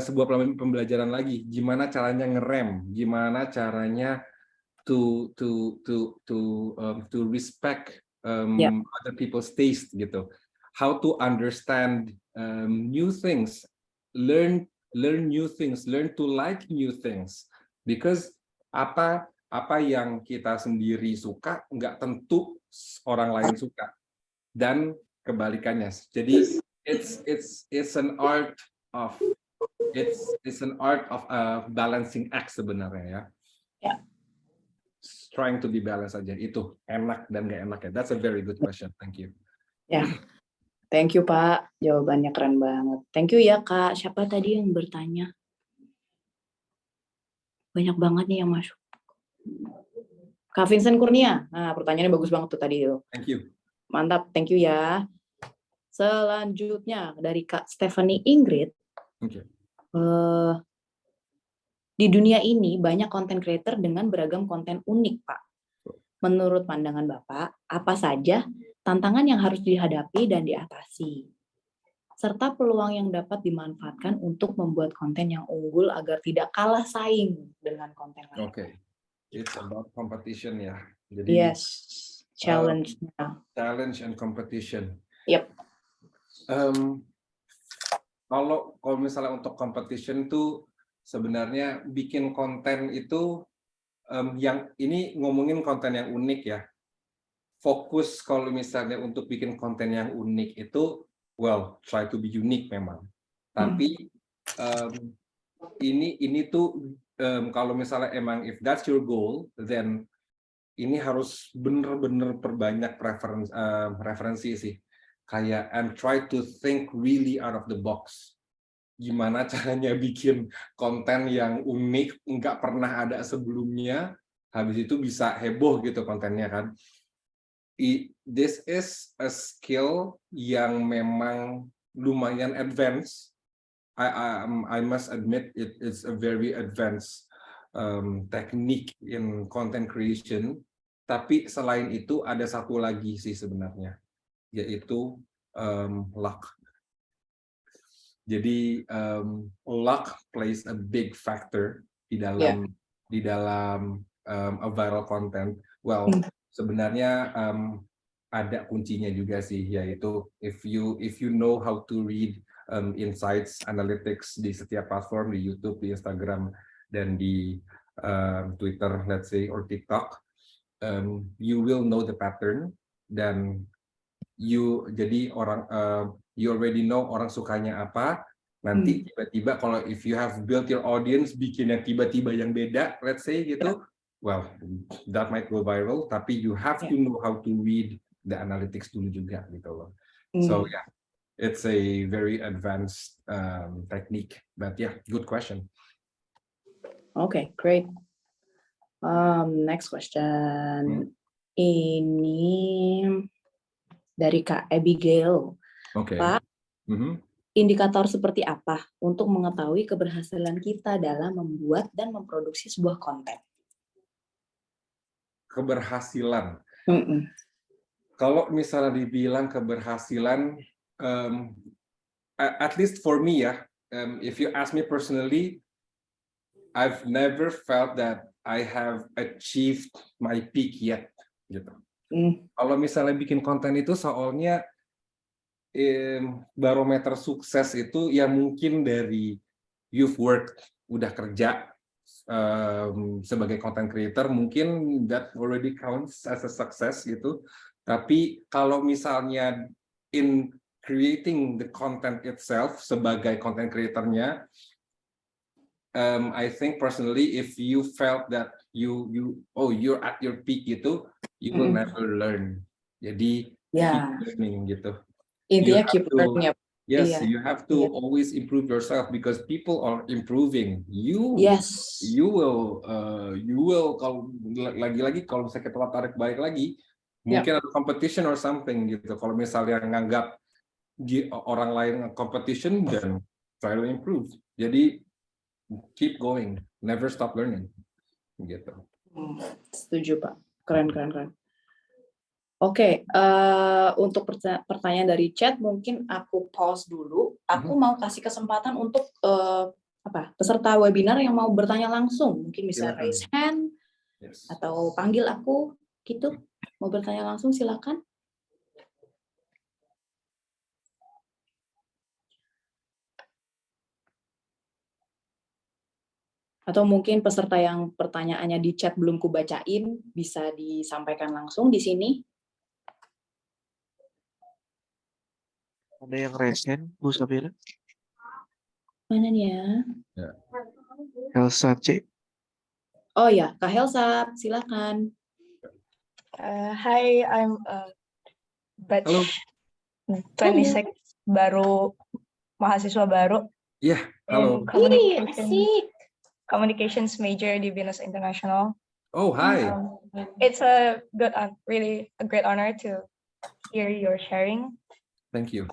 sebuah pembelajaran lagi, gimana caranya ngerem, gimana caranya to respect other people's taste gitu, how to understand new things, learn new things, learn to like new things, because apa yang kita sendiri suka nggak tentu orang lain suka, dan kebalikannya. Jadi it's an art of balancing act sebenarnya ya. Trying to be balanced aja, itu enak dan nggak enak ya. That's a very good question. Thank you. Thank you Pak, jawabannya keren banget. Thank you ya Kak. Siapa tadi yang bertanya? Banyak banget nih yang masuk. Kak Vincent Kurnia. Nah, pertanyaannya bagus banget tuh tadi. Thank you. Mantap, thank you ya. Selanjutnya dari Kak Stephanie Ingrid. Di dunia ini banyak konten creator dengan beragam konten unik, Pak. Menurut pandangan Bapak, apa saja tantangan yang harus dihadapi dan diatasi? Serta peluang yang dapat dimanfaatkan untuk membuat konten yang unggul agar tidak kalah saing dengan konten lain. Oke. It's about competition ya. Jadi challenge. Challenge and competition. Yep. Kalau misalnya untuk competition tuh sebenarnya bikin konten itu yang ini ngomongin konten yang unik ya. Fokus kalau misalnya untuk bikin konten yang unik itu, well, try to be unique memang. Tapi ini tuh kalau misalnya emang if that's your goal, then ini harus bener-bener perbanyak referensi sih. Kayak and try to think really out of the box. Gimana caranya bikin konten yang unik, nggak pernah ada sebelumnya, habis itu bisa heboh gitu kontennya kan. This is a skill yang memang lumayan advance. I must admit it's a very advanced technique in content creation. Tapi selain itu ada satu lagi sih sebenarnya, yaitu luck. Jadi luck plays a big factor di dalam a viral content. Well, sebenarnya ada kuncinya juga sih, yaitu if you know how to read insights, analytics di setiap platform, di YouTube, di Instagram, dan di Twitter, let's say, or TikTok, you will know the pattern, dan you already know orang sukanya apa. Nanti tiba-tiba kalau if you have built your audience, bikin yang tiba-tiba yang beda, let's say gitu, well, that might go viral, tapi you have to know how to read the analytics dulu juga gitu loh. So yeah, it's a very advanced technique, but yeah, good question. Okay, great. Next question. Ini dari Kak Abigail. Okay. Pak, indikator seperti apa untuk mengetahui keberhasilan kita dalam membuat dan memproduksi sebuah konten? Keberhasilan. Kalau misalnya dibilang keberhasilan, at least for me ya, if you ask me personally, I've never felt that I have achieved my peak yet, gitu. Kalau misalnya bikin konten itu soalnya barometer sukses itu ya mungkin dari you've worked, udah kerja sebagai content creator, mungkin that already counts as a success gitu. Tapi kalau misalnya in creating the content itself sebagai content creatornya, I think personally, if you felt that you're at your peak gitu, you will never learn. Jadi keep learning gitu. Intinya keep learning. Yes, you have to always improve yourself because people are improving. You will kalau lagi-lagi kalau misalnya kita tarik balik lagi, mungkin ada competition or something gitu. Kalau misalnya nganggap orang lain competition, then try to improve. Jadi keep going, never stop learning, gitu. Setuju Pak, keren. Oke, untuk pertanyaan dari chat mungkin aku pause dulu. Aku mau kasih kesempatan untuk peserta webinar yang mau bertanya langsung, mungkin bisa raise hand atau panggil aku, gitu. Mau bertanya langsung silakan. Atau mungkin peserta yang pertanyaannya di chat belum kubacain, bisa disampaikan langsung di sini. Ada yang raise hand, Bu Safira? Mana nih ya? Elsa C. Oh ya, Kak Helsa, silakan. Hi, I'm batch 26 baru, mahasiswa baru. Iya, halo. Communications major di Binus International. Oh, hi. It's a really a great honor to hear your sharing. Thank you.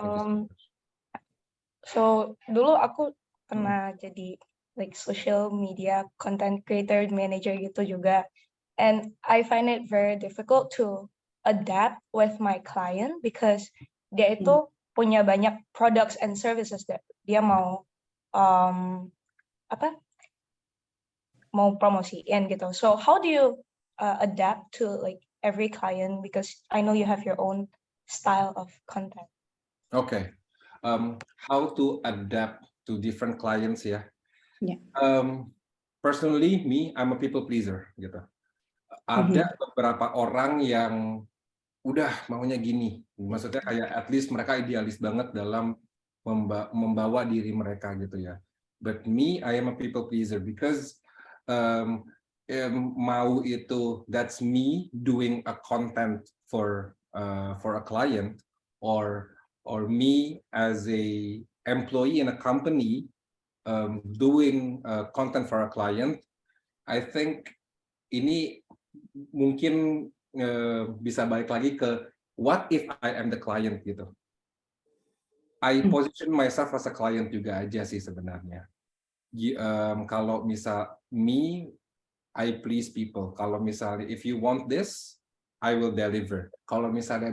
So dulu aku pernah jadi like social media content creator manager gitu juga, and I find it very difficult to adapt with my client because dia itu punya banyak products and services that dia mau mau promosiin gitu. So how do you adapt to like every client, because I know you have your own style of content. Okay, how to adapt to different clients ya? Yeah. Personally, I'm a people pleaser gitu. Ada beberapa orang yang udah maunya gini, maksudnya kayak at least mereka idealis banget dalam membawa diri mereka gitu ya. But me, I am a people pleaser because mau itu that's me doing a content for a client, or me as a employee in a company doing content for a client. I think ini mungkin bisa balik lagi ke what if I am the client gitu. I position myself as a client juga aja sih sebenarnya. Kalau misal me, I please people. Kalau misalnya if you want this, I will deliver. Kalau misalnya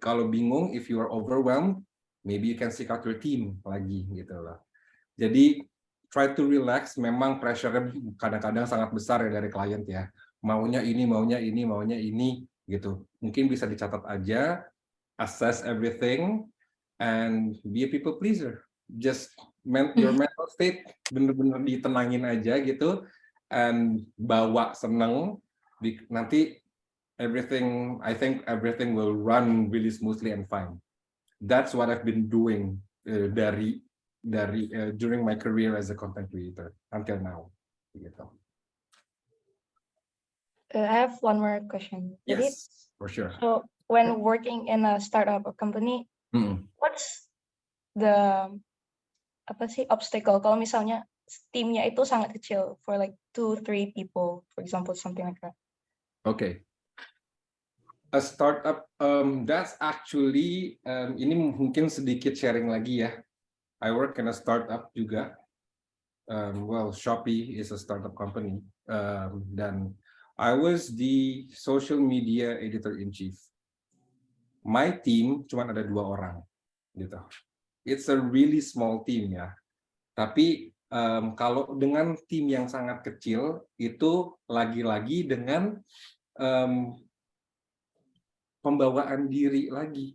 kalau bingung, if you are overwhelmed, maybe you can seek out your team lagi gitu loh. Jadi try to relax. Memang pressure-nya kadang-kadang sangat besar ya dari klien ya. Maunya ini, maunya ini, maunya ini gitu. Mungkin bisa dicatat aja, assess everything, and be a people pleaser. Just your mental state bener-bener ditenangin aja gitu, and bawa seneng. Nanti I think everything will run really smoothly and fine. That's what I've been doing during my career as a content creator until now. Gitu. I have one more question. Jadi, Yes, for sure. so when working in a startup or company, what's the obstacle? Kalau misalnya timnya itu sangat kecil, for like 2-3 people, for example, something like that. Okay. A startup, that's actually, ini mungkin sedikit sharing lagi ya. I work in a startup juga. Well, Shopee is a startup company. Dan I was the social media editor-in-chief. My team cuma ada 2 orang. Gitu. It's a really small team ya. Tapi kalau dengan tim yang sangat kecil, itu lagi-lagi dengan pembawaan diri lagi.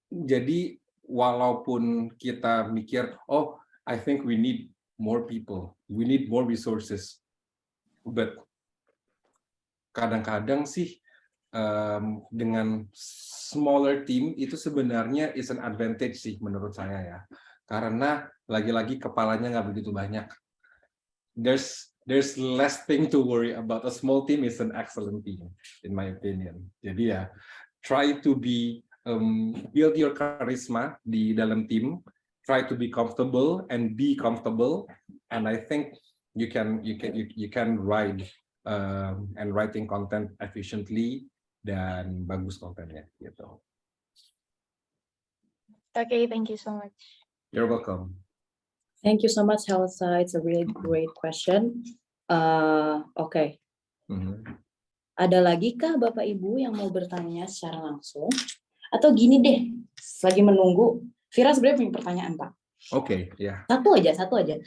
Jadi walaupun kita mikir, oh, I think we need more people, we need more resources, but kadang-kadang sih dengan smaller team itu sebenarnya is an advantage sih menurut saya ya, karena lagi-lagi kepalanya nggak begitu banyak. There's less thing to worry about. A small team is an excellent team, in my opinion. Jadi ya, try to build your charisma di dalam tim. Try to be comfortable and be comfortable. And I think you can ride and writing content efficiently dan bagus kontennya gitu. Okay, thank you so much. You're welcome. Thank you so much, Helsa. It's a really great question. Okay. Ada lagi kah Bapak Ibu yang mau bertanya secara langsung? Atau gini deh, lagi menunggu. Vira sebenarnya punya pertanyaan, Pak. Oke, ya. Satu aja.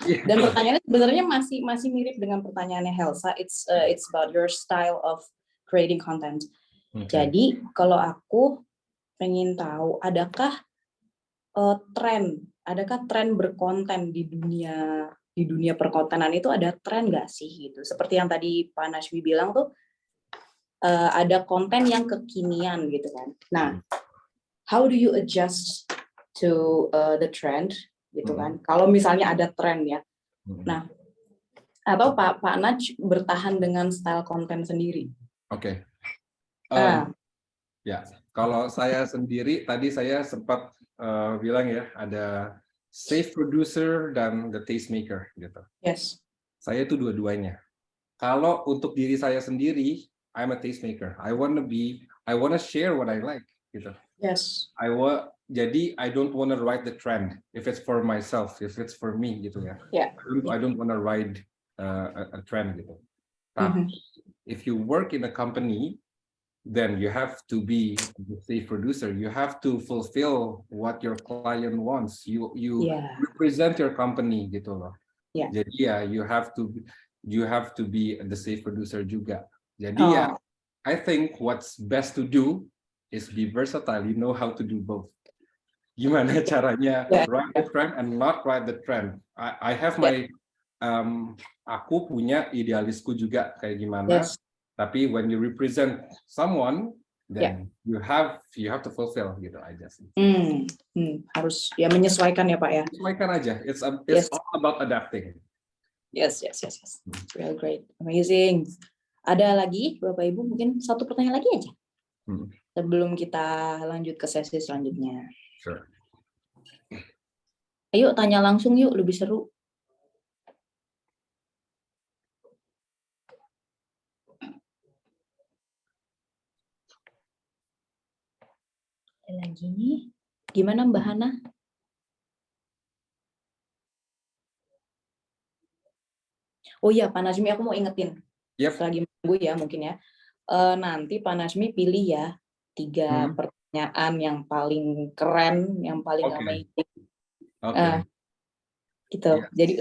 Dan pertanyaannya sebenarnya masih mirip dengan pertanyaannya Helsa. It's about your style of creating content. Jadi kalau aku pengen tahu, adakah tren berkonten di dunia perkontenan itu ada tren nggak sih gitu? Seperti yang tadi Pak Nashwi bilang tuh, ada konten yang kekinian gitu kan. Nah, how do you adjust to the trend gitu kan? Kalau misalnya ada tren ya. Nah, atau Pak Naj bertahan dengan style konten sendiri? Oke. Ya, kalau saya sendiri tadi saya sempat bilang ya, ada safe producer dan the tastemaker gitu. Yes. Saya itu dua-duanya. Kalau untuk diri saya sendiri, I'm a tastemaker. I wanna share what I like gitu. Yes. Jadi I don't wanna ride the trend. If it's for myself, if it's for me gitu ya. Yeah. I don't wanna ride a trend gitu. Tapi if you work in a company, then you have to be the safe producer. You have to fulfill what your client wants. You represent your company gitu loh. Yeah. Jadi ya you have to be the safe producer juga. Jadi ya I think what's best to do is be versatile. You know how to do both. Gimana caranya ride the trend and not ride the trend. I have my aku punya idealisku juga kayak gimana. Yes. Tapi when you represent someone, then you have to fulfill gitu aja sih. Harus ya menyesuaikan ya Pak ya. Menyesuaikan aja. It's all about adapting. Yes. Real great, amazing. Ada lagi Bapak Ibu mungkin satu pertanyaan lagi aja sebelum kita lanjut ke sesi selanjutnya. Sure. Ayo tanya langsung yuk, lebih seru. Lagi nih, gimana Mbak Hana? Oh iya, Pak Najmi, aku mau ingetin. Lagi menunggu ya mungkin ya. nanti Pak Nazmi pilih ya 3 pertanyaan yang paling keren, yang paling Oke. amazing. Oke. Gitu. Iya. Jadi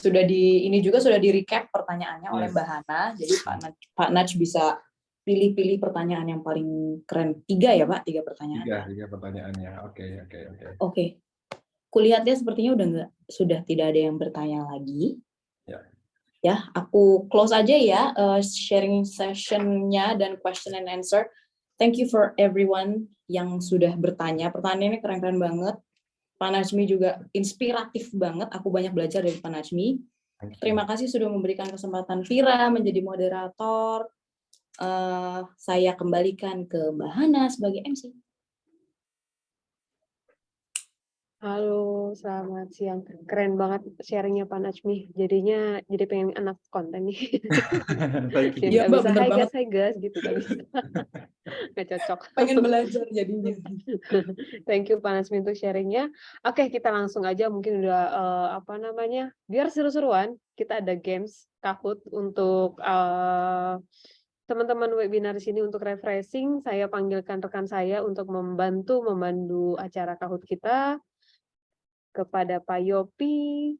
sudah ini juga sudah di recap pertanyaannya oleh Mbak Hana. Jadi Pak Naj bisa pilih-pilih pertanyaan yang paling keren. 3 ya Pak, 3 pertanyaan. 3 pertanyaannya. Oke. Oke. Kulihatnya sepertinya sudah tidak ada yang bertanya lagi. Ya, aku close aja ya sharing session-nya dan question and answer. Thank you for everyone yang sudah bertanya. Pertanyaannya keren-keren banget. Pak Najmi juga inspiratif banget. Aku banyak belajar dari Pak Najmi. Terima kasih sudah memberikan kesempatan Vira menjadi moderator. Saya kembalikan ke Mbak Hana sebagai MC. Halo, selamat siang. Keren banget sharingnya Pak Najmi. Jadinya jadi pengen anak konten nih. Thank Jadi you. nggak Mbak, bisa bener hai banget. guys gitu nggak bisa. Nggak cocok. Pengen belajar jadinya. Thank you Pak Najmi untuk sharingnya. Oke, kita langsung aja mungkin udah biar seru-seruan. Kita ada games Kahoot untuk teman-teman webinar di sini untuk refreshing. Saya panggilkan rekan saya untuk memandu acara Kahoot kita. Kepada Pak Yopi,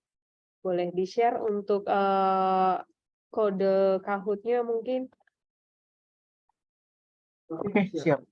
boleh di-share untuk kode Kahoot-nya mungkin. Oke, siap.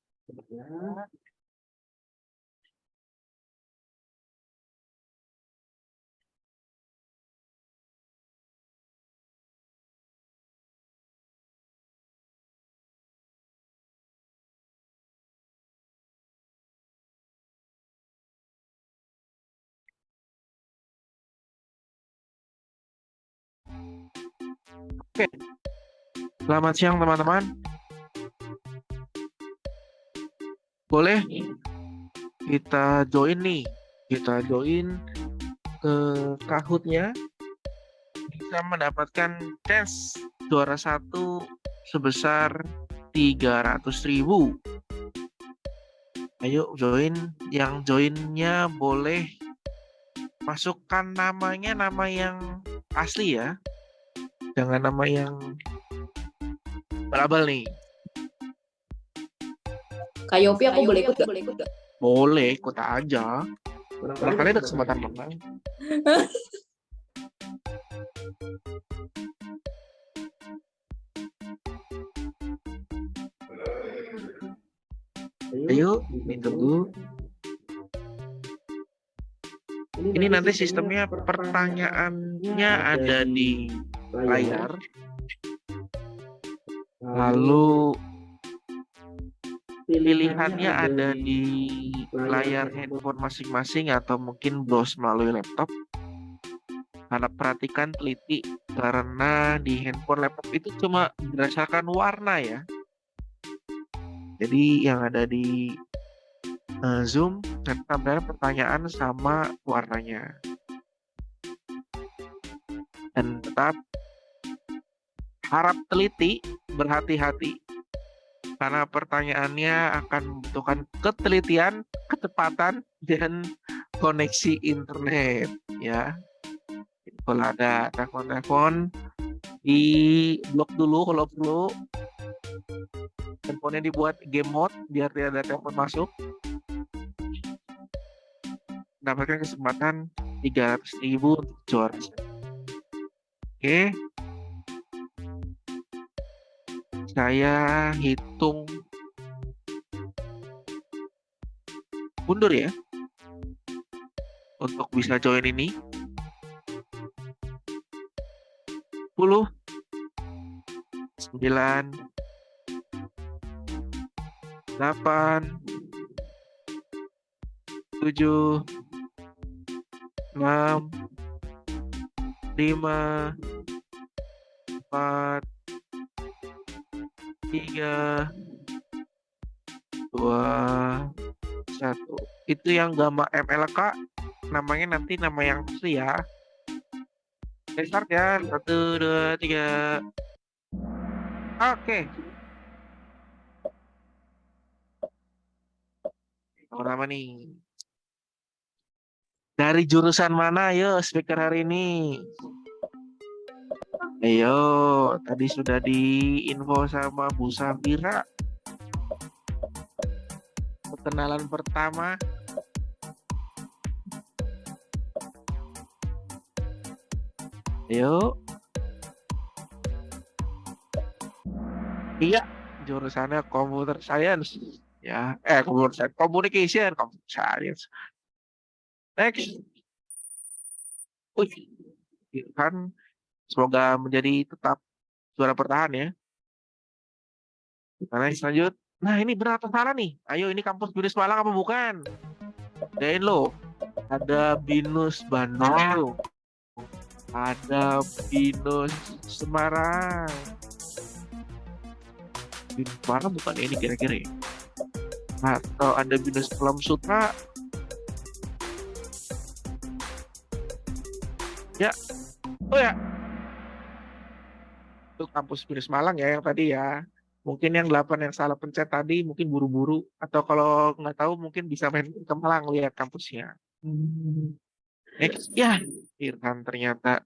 Oke. Selamat siang teman-teman. Boleh kita join nih. Kita join ke Kahoot-nya. Bisa mendapatkan cash juara 1 sebesar 300.000. Ayo join. Yang joinnya boleh masukkan namanya nama yang asli ya. Jangan nama yang berabal nih. Kak Yopi, aku boleh ikut nggak? Boleh, ikut aja. Barangkali ada kesempatan menang. Ayo, ditunggu. Ini nanti sistemnya pertanyaannya ada di layar. Lalu pilihannya ada di layar handphone masing-masing atau mungkin browse melalui laptop. Harap perhatikan teliti karena di handphone laptop itu cuma berdasarkan warna ya. Jadi yang ada di Zoom tampilkan pertanyaan sama warnanya. Dan tetap harap teliti, berhati-hati karena pertanyaannya akan membutuhkan ketelitian, kecepatan, dan koneksi internet ya. Kalau ada telepon-telepon di blok dulu kalau perlu. Handphonenya dibuat game mode biar tidak ada telepon masuk. Dapatkan kesempatan 300.000 untuk juara. Oke. Saya hitung mundur ya untuk bisa join ini. 10 9 8 7 6 5 4 3 2 1. Itu yang gambar MLK namanya nanti nama yang asli ya. Start ya. 1 2 3. Oke. Pertama nih. Dari jurusan mana yo speaker hari ini? Ayo, tadi sudah diinfo sama Bu Safira. Perkenalan pertama. Ayo. Iya, jurusannya computer science. Ya, computer science, communication, computer science. Next. Wih, kan semoga menjadi tetap juara bertahan ya. Kita next lanjut. Nah, ini benar atau salah nih? Ayo, ini kampus BINUS Malang apa bukan? Dain lo. Ada BINUS Bandung. Ada BINUS Semarang. BINUS Semarang bukan ini kira-kira ya? Atau ada BINUS Alam Sutra? Ya. Oh ya. Itu kampus BINUS Malang ya yang tadi ya. Mungkin yang 8 yang salah pencet tadi mungkin buru-buru. Atau kalau nggak tahu mungkin bisa main ke Malang lihat kampusnya. Next. Ya, Irhan ternyata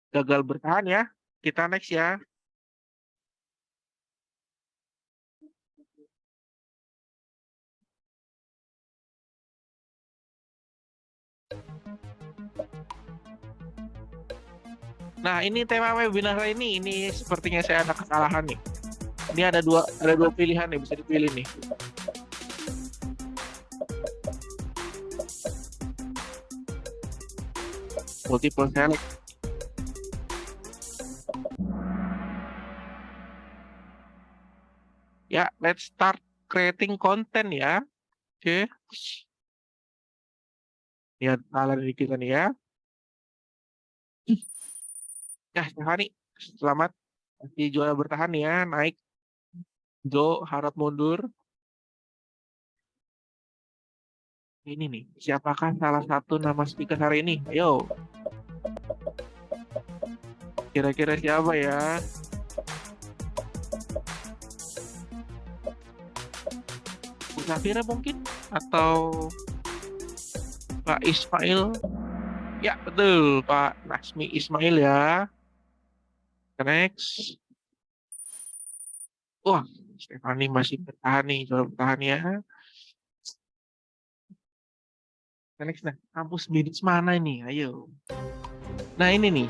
gagal bertahan ya. Kita next ya. Nah, ini tema webinar ini sepertinya saya ada kesalahan nih. Ini ada dua pilihan nih, bisa dipilih nih. Multiple select. Ya, let's start creating content ya. Oke. Lihat kalian di kita nih ya. Ya, Stefani, selamat. Masih juara bertahan ya, naik. Jo, harap mundur. Ini nih, siapakah salah satu nama speaker hari ini? Ayo. Kira-kira siapa ya? Bu Safira mungkin? Atau Pak Ismail? Ya, betul. Pak Nasmi Ismail ya. Next. Wah, Stefani masih bertahan nih, juara bertahan ya. Next, nah, kampus BINUS mana ini? Ayo. Nah, ini nih.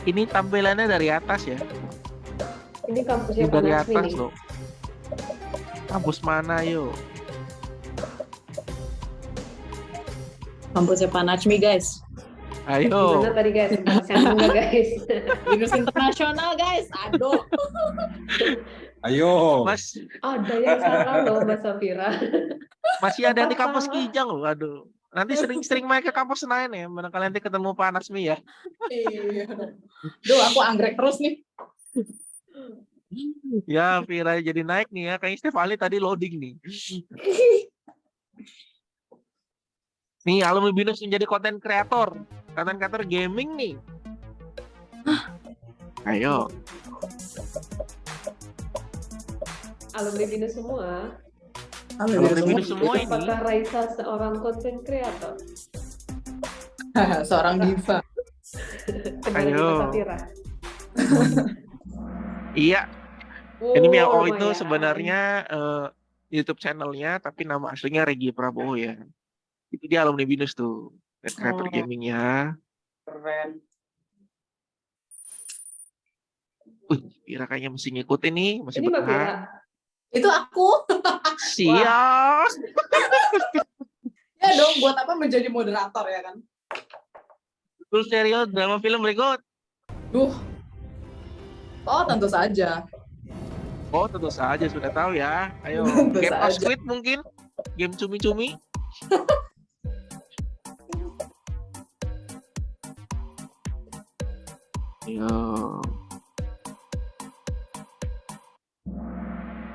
Ini tampilannya dari atas ya. Ini Ini kampusnya Pak dari Nasmi atas nih. loh. Kampus mana, ayo? Kampusnya Pak Najmi, guys. Ayo. Gimana tadi guys? Bahasa enggak guys? BINUS Internasional, guys. Aduh. Ayo. Mas, Ada yang salah loh Mbak Safira. masih ada di Apa kampus salah? Kijang loh. Aduh. Nanti sering-sering main ke kampus Senayan ya. Barangkali nanti ketemu Pak Nasmi ya. Iya. Duh, aku anggrek terus nih. Ya, Vira jadi naik nih ya. Kayaknya Stefani tadi loading nih. Nih, alumni BINUS menjadi konten kreator. Konten kreator gaming nih. Ayo. Alumni BINUS semua. Alumni BINUS semua ini. Apakah Raisa seorang konten kreator? Seorang diva. Kembali Ayo. Mbak Safira. Iya. Ini Miao itu lumayan. sebenarnya YouTube channelnya, tapi nama aslinya Regi Prabowo ya. Itu dia alumni BINUS tuh. Kreator Oh. gamingnya. Keren. Vira kayaknya mesti ngikutin nih. Masih Ini Mbak Vira. bertahan. Itu aku. Siap. Ya dong, buat apa menjadi moderator ya kan? Full serial drama film berikut. Duh. Oh, tentu saja. Oh, tentu saja sudah tahu ya. Ayo, Tentu Game of saja. Squid mungkin? Game cumi-cumi? Ayo.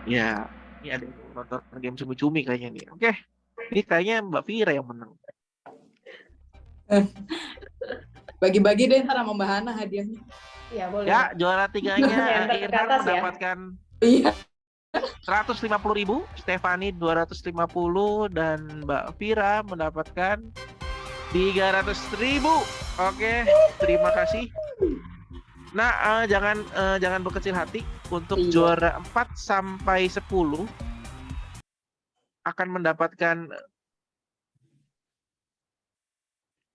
Ya, ini ada yang nonton game cumi-cumi kayaknya nih. Oke, ini kayaknya Mbak Vira yang menang. Bagi-bagi deh ntar sama Mbak Hana hadiahnya. Ya boleh. Ya, juara tiganya Yang Irhan teratas ya. mendapatkan Iya. 150.000, Stefani 250, dan Mbak Vira mendapatkan 300.000. Oke, terima kasih. Nah, jangan berkecil hati. Untuk Iya. juara 4 sampai 10 akan mendapatkan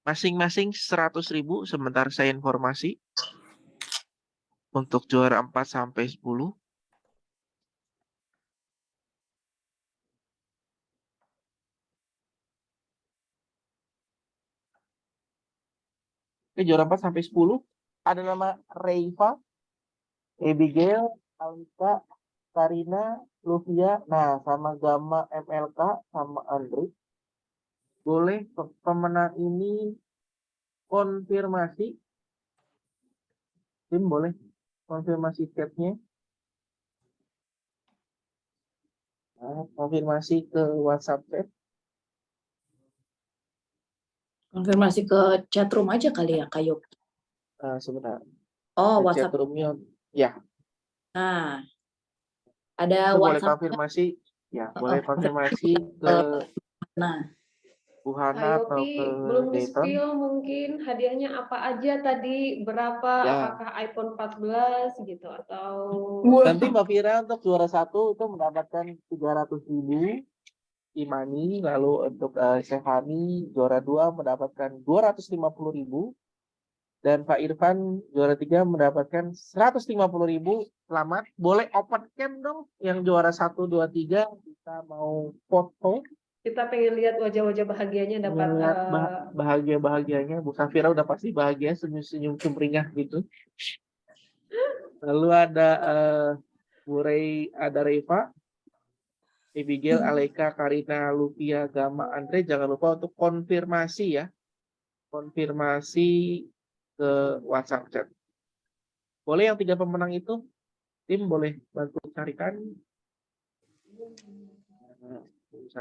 masing-masing 100.000. Sebentar saya informasi. Untuk juara 4 sampai 10. Oke, juara 4 sampai 10 ada nama Reifa, Abigail, Alika, Karina, Luvia, nah sama Gama MLK sama Andre. Boleh pemenang ini konfirmasi. Tim boleh konfirmasi chatnya. Nah, konfirmasi ke WhatsApp chat. Konfirmasi ke chatroom aja kali ya, Kayu. Sebentar. Oh, Ke WhatsApp. chatroomnya. Ya, Nah, ada itu boleh WhatsApp. konfirmasi. Ya, boleh konfirmasi ke Nah, Bu Hana atau Yopi, ke belum Dayton. di-spill mungkin hadiahnya apa aja tadi, berapa, Ya. apakah iPhone 14 gitu, atau Nanti Mbak Fira untuk juara 1 itu mendapatkan 300.000 Imani, lalu untuk Stefani juara 2 mendapatkan 250.000 dan Pak Irfan juara 3 mendapatkan 150.000. Selamat. Boleh open cam dong yang juara 1, 2, 3 kita mau foto. kita pengen lihat wajah-wajah bahagianya dapat Lihat bahagia-bahagianya. Bu Safira udah pasti bahagia, senyum-senyum sumringah gitu. Lalu ada Bu Rey, ada Reva, Abigail, Aleka, Karina, Luvia, Gama, Andre. Jangan lupa untuk konfirmasi ya. Konfirmasi ke WhatsApp chat. Boleh yang 3 pemenang itu, tim boleh bantu carikan.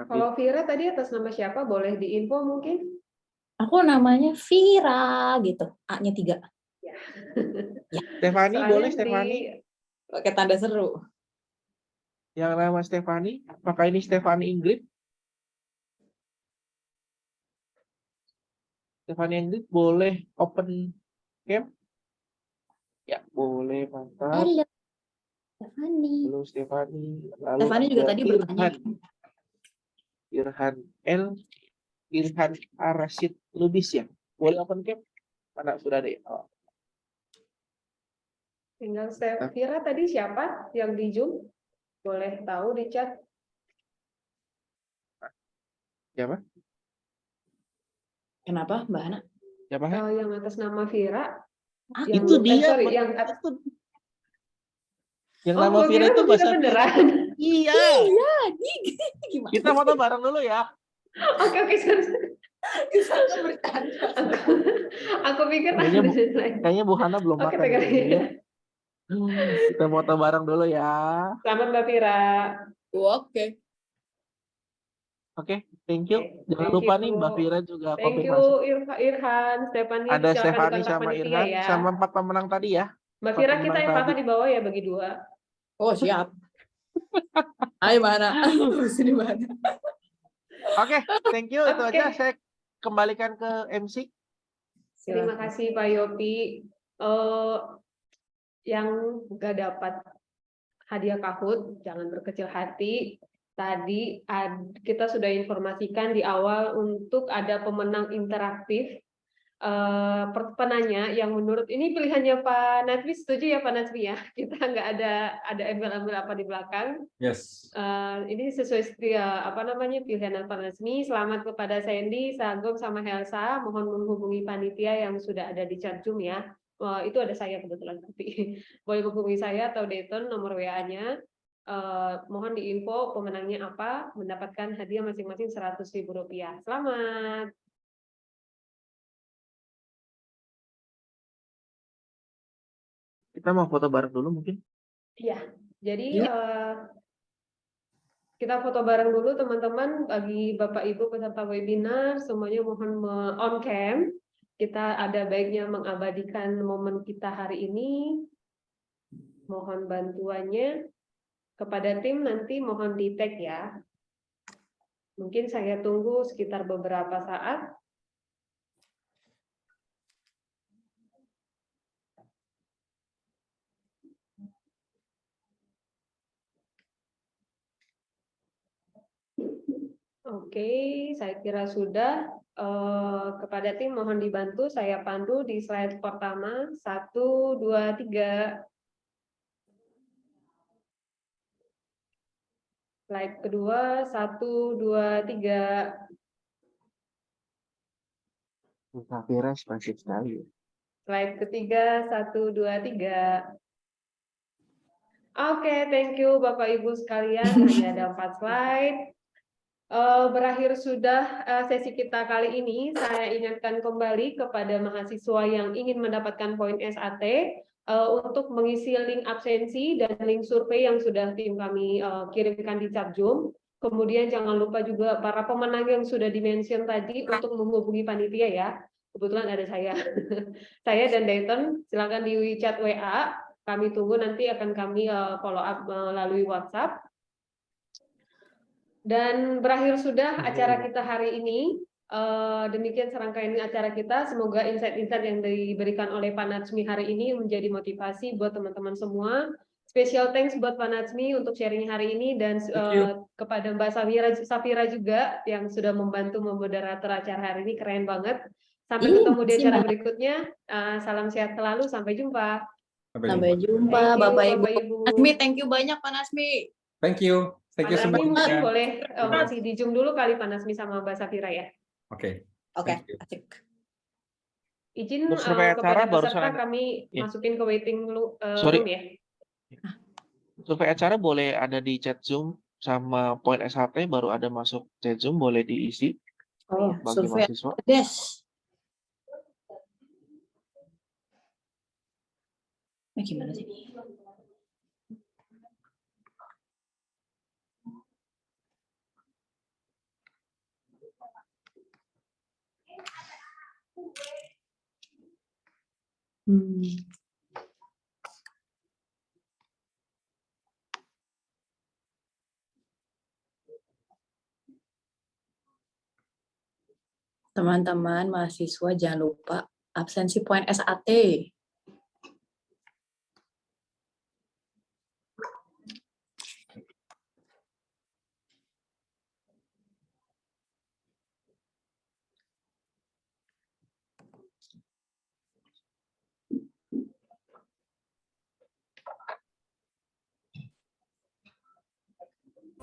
kalau Vira tadi atas nama siapa, boleh diinfo mungkin? aku namanya Vira gitu. A-nya 3. Stefani Soalnya boleh, di- Stefani. Pakai tanda seru. Yang nama Stefani, apakah ini Stefani Ingrid? Stefani Ingrid boleh open cam? Ya, boleh, mantap. Halo, Stefani. Halo Stefani. Lalu Stefani juga ada tadi bertanya. Irhan Arasid Lubis ya. Boleh open cam? Mana sudah ada ya? Oh. Tinggal Vira tadi siapa yang di Zoom? Boleh tahu di chat? Siapa? Kenapa, Mbak Hana? Siapa? Yang atas nama Vira. Ah, Yang, itu dia. sorry, Pak. yang Yang oh, nama Mbak Vira itu Vira bahasa beneran. Iya. Iya, gimana? Kita foto bareng dulu ya. Oke, sorry. Bisa bercanda. Aku pikir Kayaknya ada lain. Kayaknya Bu Hana belum Oke, makan pegang. kayaknya. Kita foto bareng dulu ya. Selamat Mbak Vira. Oke. Oke, thank you. Oke, Jangan thank lupa you. nih Mbak Vira juga Thank you konfirmasi. Irhan, Stefani. Ada Silakan Stefani dikontak sama panitia Irhan ya. sama 4 pemenang tadi ya. Mbak Vira, Pemenang kita yang tadi. foto di bawah ya, bagi 2. Oh, siap. Ayo, mana? Sini mana? Oke, thank you. Itu Oke. aja. Saya kembalikan ke MC. Terima kasih Pak Yopi. Yang nggak dapat hadiah Kahoot, jangan berkecil hati. Tadi kita sudah informasikan di awal untuk ada pemenang interaktif. Penanya yang menurut ini pilihannya Pak Natwi, setuju ya Pak Natwi ya? Kita nggak ada embel-embel apa di belakang. Yes. Ini sesuai pilihan Pak Natwi. Selamat kepada Sandy, Sagom sama Helsa. Mohon menghubungi panitia yang sudah ada di chat Zoom ya. Itu ada saya kebetulan, tapi boleh menghubungi saya atau Dayton nomor WA-nya. Mohon diinfo pemenangnya apa, mendapatkan hadiah masing-masing Rp100.000. Selamat. Kita mau foto bareng dulu mungkin. Iya, jadi kita foto bareng dulu teman-teman. Bagi Bapak Ibu peserta webinar, semuanya mohon on cam. Kita ada baiknya mengabadikan momen kita hari ini. Mohon bantuannya kepada tim, nanti mohon di tag ya. Mungkin saya tunggu sekitar beberapa saat. Oke, saya kira sudah. Kepada tim mohon dibantu saya pandu di slide pertama. 1, 2, 3. Slide kedua. 1, 2, 3. Bu Safira spesifik sekali. Slide ketiga. 1, 2, 3. Oke, thank you Bapak Ibu sekalian. Hanya ada 4 slide. Berakhir sudah sesi kita kali ini. Saya ingatkan kembali kepada mahasiswa yang ingin mendapatkan poin SAT untuk mengisi link absensi dan link survei yang sudah tim kami kirimkan di chat Zoom. Kemudian jangan lupa juga para pemenang yang sudah dimention tadi untuk menghubungi panitia ya. Kebetulan ada saya. Saya dan Dayton, silakan di chat WA. Kami tunggu, nanti akan kami follow up melalui WhatsApp. Dan berakhir sudah acara kita hari ini. Demikian serangkaian acara kita. Semoga insight-insight yang diberikan oleh Pak Natsmi hari ini menjadi motivasi buat teman-teman semua. Special thanks buat Pak Natsmi untuk sharing hari ini dan kepada Mbak Safira juga yang sudah membantu memoderator acara hari ini. Keren banget. Sampai ketemu di acara berikutnya. Salam sehat selalu. Sampai jumpa. Sampai jumpa Bapak Ibu. Nasmi, thank you banyak Pak Nasmi. Thank you. Thank you Pak Nasmi semuanya. mungkin boleh masih di Zoom dulu kali Pak Nasmi sama Mbak Safira ya. Oke. Oke, Thank you. asik. Izin Untuk survei acara kepada barusan peserta ada- kami Ya. masukin ke waiting Sorry. room ya. Survei acara boleh ada di chat Zoom sama poin SHT baru ada masuk chat Zoom boleh diisi Oh, bagi survei mahasiswa. Des. Ini gimana sih? Teman-teman mahasiswa jangan lupa absensi poin SAT.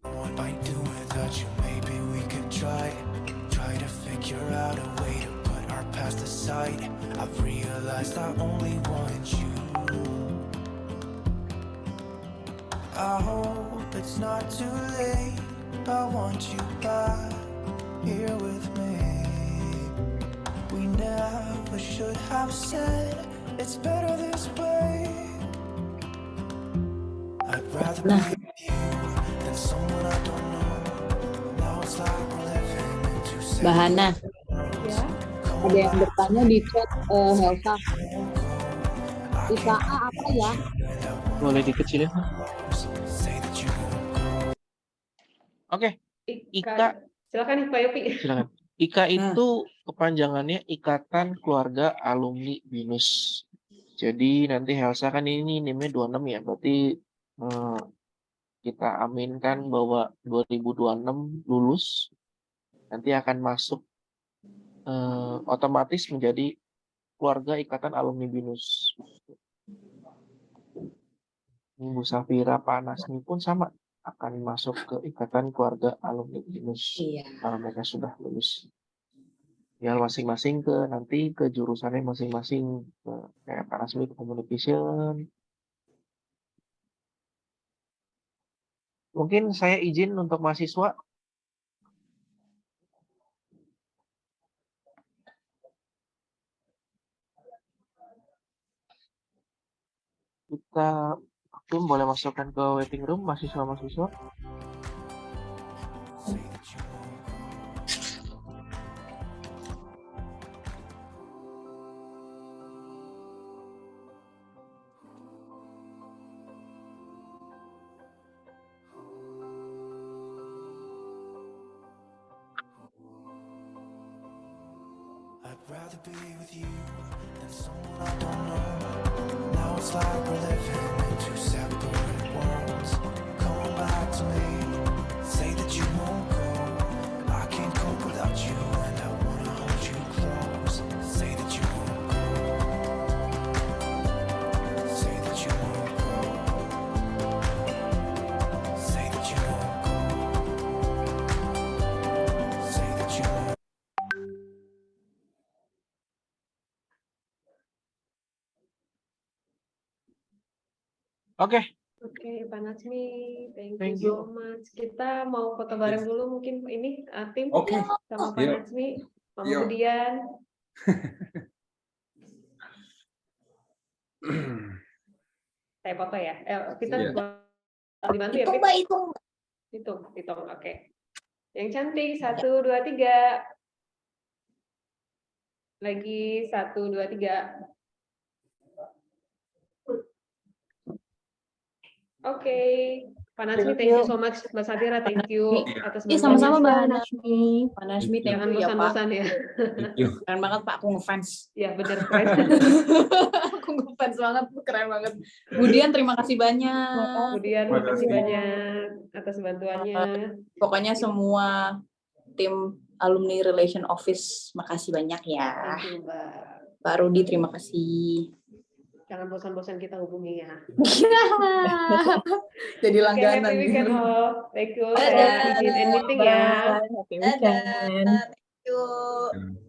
What I do without you, maybe we could try to figure out a way to put our past aside. I've realized I only want you. I hope it's not too late. I want you back here with me. We never should have said it's better this way. I'd rather be with you than someone I don't know. Now it's like we're living in two Mbak Hana, Ya. Ada yang bertanya di chat Helsa. IKA apa ya? Boleh dikecilin. say that you won't go. Oke, Ika. Silakan Pak Yopi. silakan. IKA itu kepanjangannya Ikatan Keluarga Alumni BINUS. Jadi nanti Helsa kan ini NIM-nya 26 ya, berarti kita aminkan bahwa 2026 lulus, nanti akan masuk otomatis menjadi keluarga Ikatan Alumni BINUS. Bu Safira, Pak Nasmi pun sama, akan masuk ke Ikatan Keluarga Alumni BINUS. Iya. Kalau mereka sudah lulus. Ya masing-masing nanti ke jurusannya masing-masing. Kayak Pak Nasmi ke Communication. Mungkin saya izin untuk mahasiswa. Kita tim boleh masukkan ke waiting room mahasiswa-mahasiswa. Say that you won't go. I'd rather be with you than someone I don't know. Now it's like we're living in two separate worlds. Come back to me, say that you won't go. I Oke, Oke, Pak Natsmi, thank Thank you so much. Kita mau foto bareng dulu mungkin ini tim Oke, sama Pak yuk. Natsmi, Mama Yuk. Budian. Saya foto ya. Kita Iya. dibantu ya, Pip? Hitung. Oke. Yang cantik 1, 2, 3. Lagi 1, 2, 3. Oke. Pak Natsmi, thank you so much. Mbak Safira, thank you atas Iya, sama-sama bantuannya. Mbak Nashmi. Pak Nashmi, thank Jangan you ya Pak. bosan-bosan ya. Thank you. Keren banget Pak, aku ngefans. Ya, benar keren. Aku ngefans banget, keren banget. Budian, terima kasih banyak. Kemudian Terima terima kasih kasih. banyak atas bantuannya. Pokoknya semua tim alumni relation office, makasih banyak ya. Thank you, Mbak. Pak Rudi, terima kasih. Jangan bosan-bosan kita hubungi ya. Jadi Oke, langganan. happy weekend all. Thank you. Dadah. Saya izin end meeting ya. Bye. Happy weekend. Dadah. Thank you.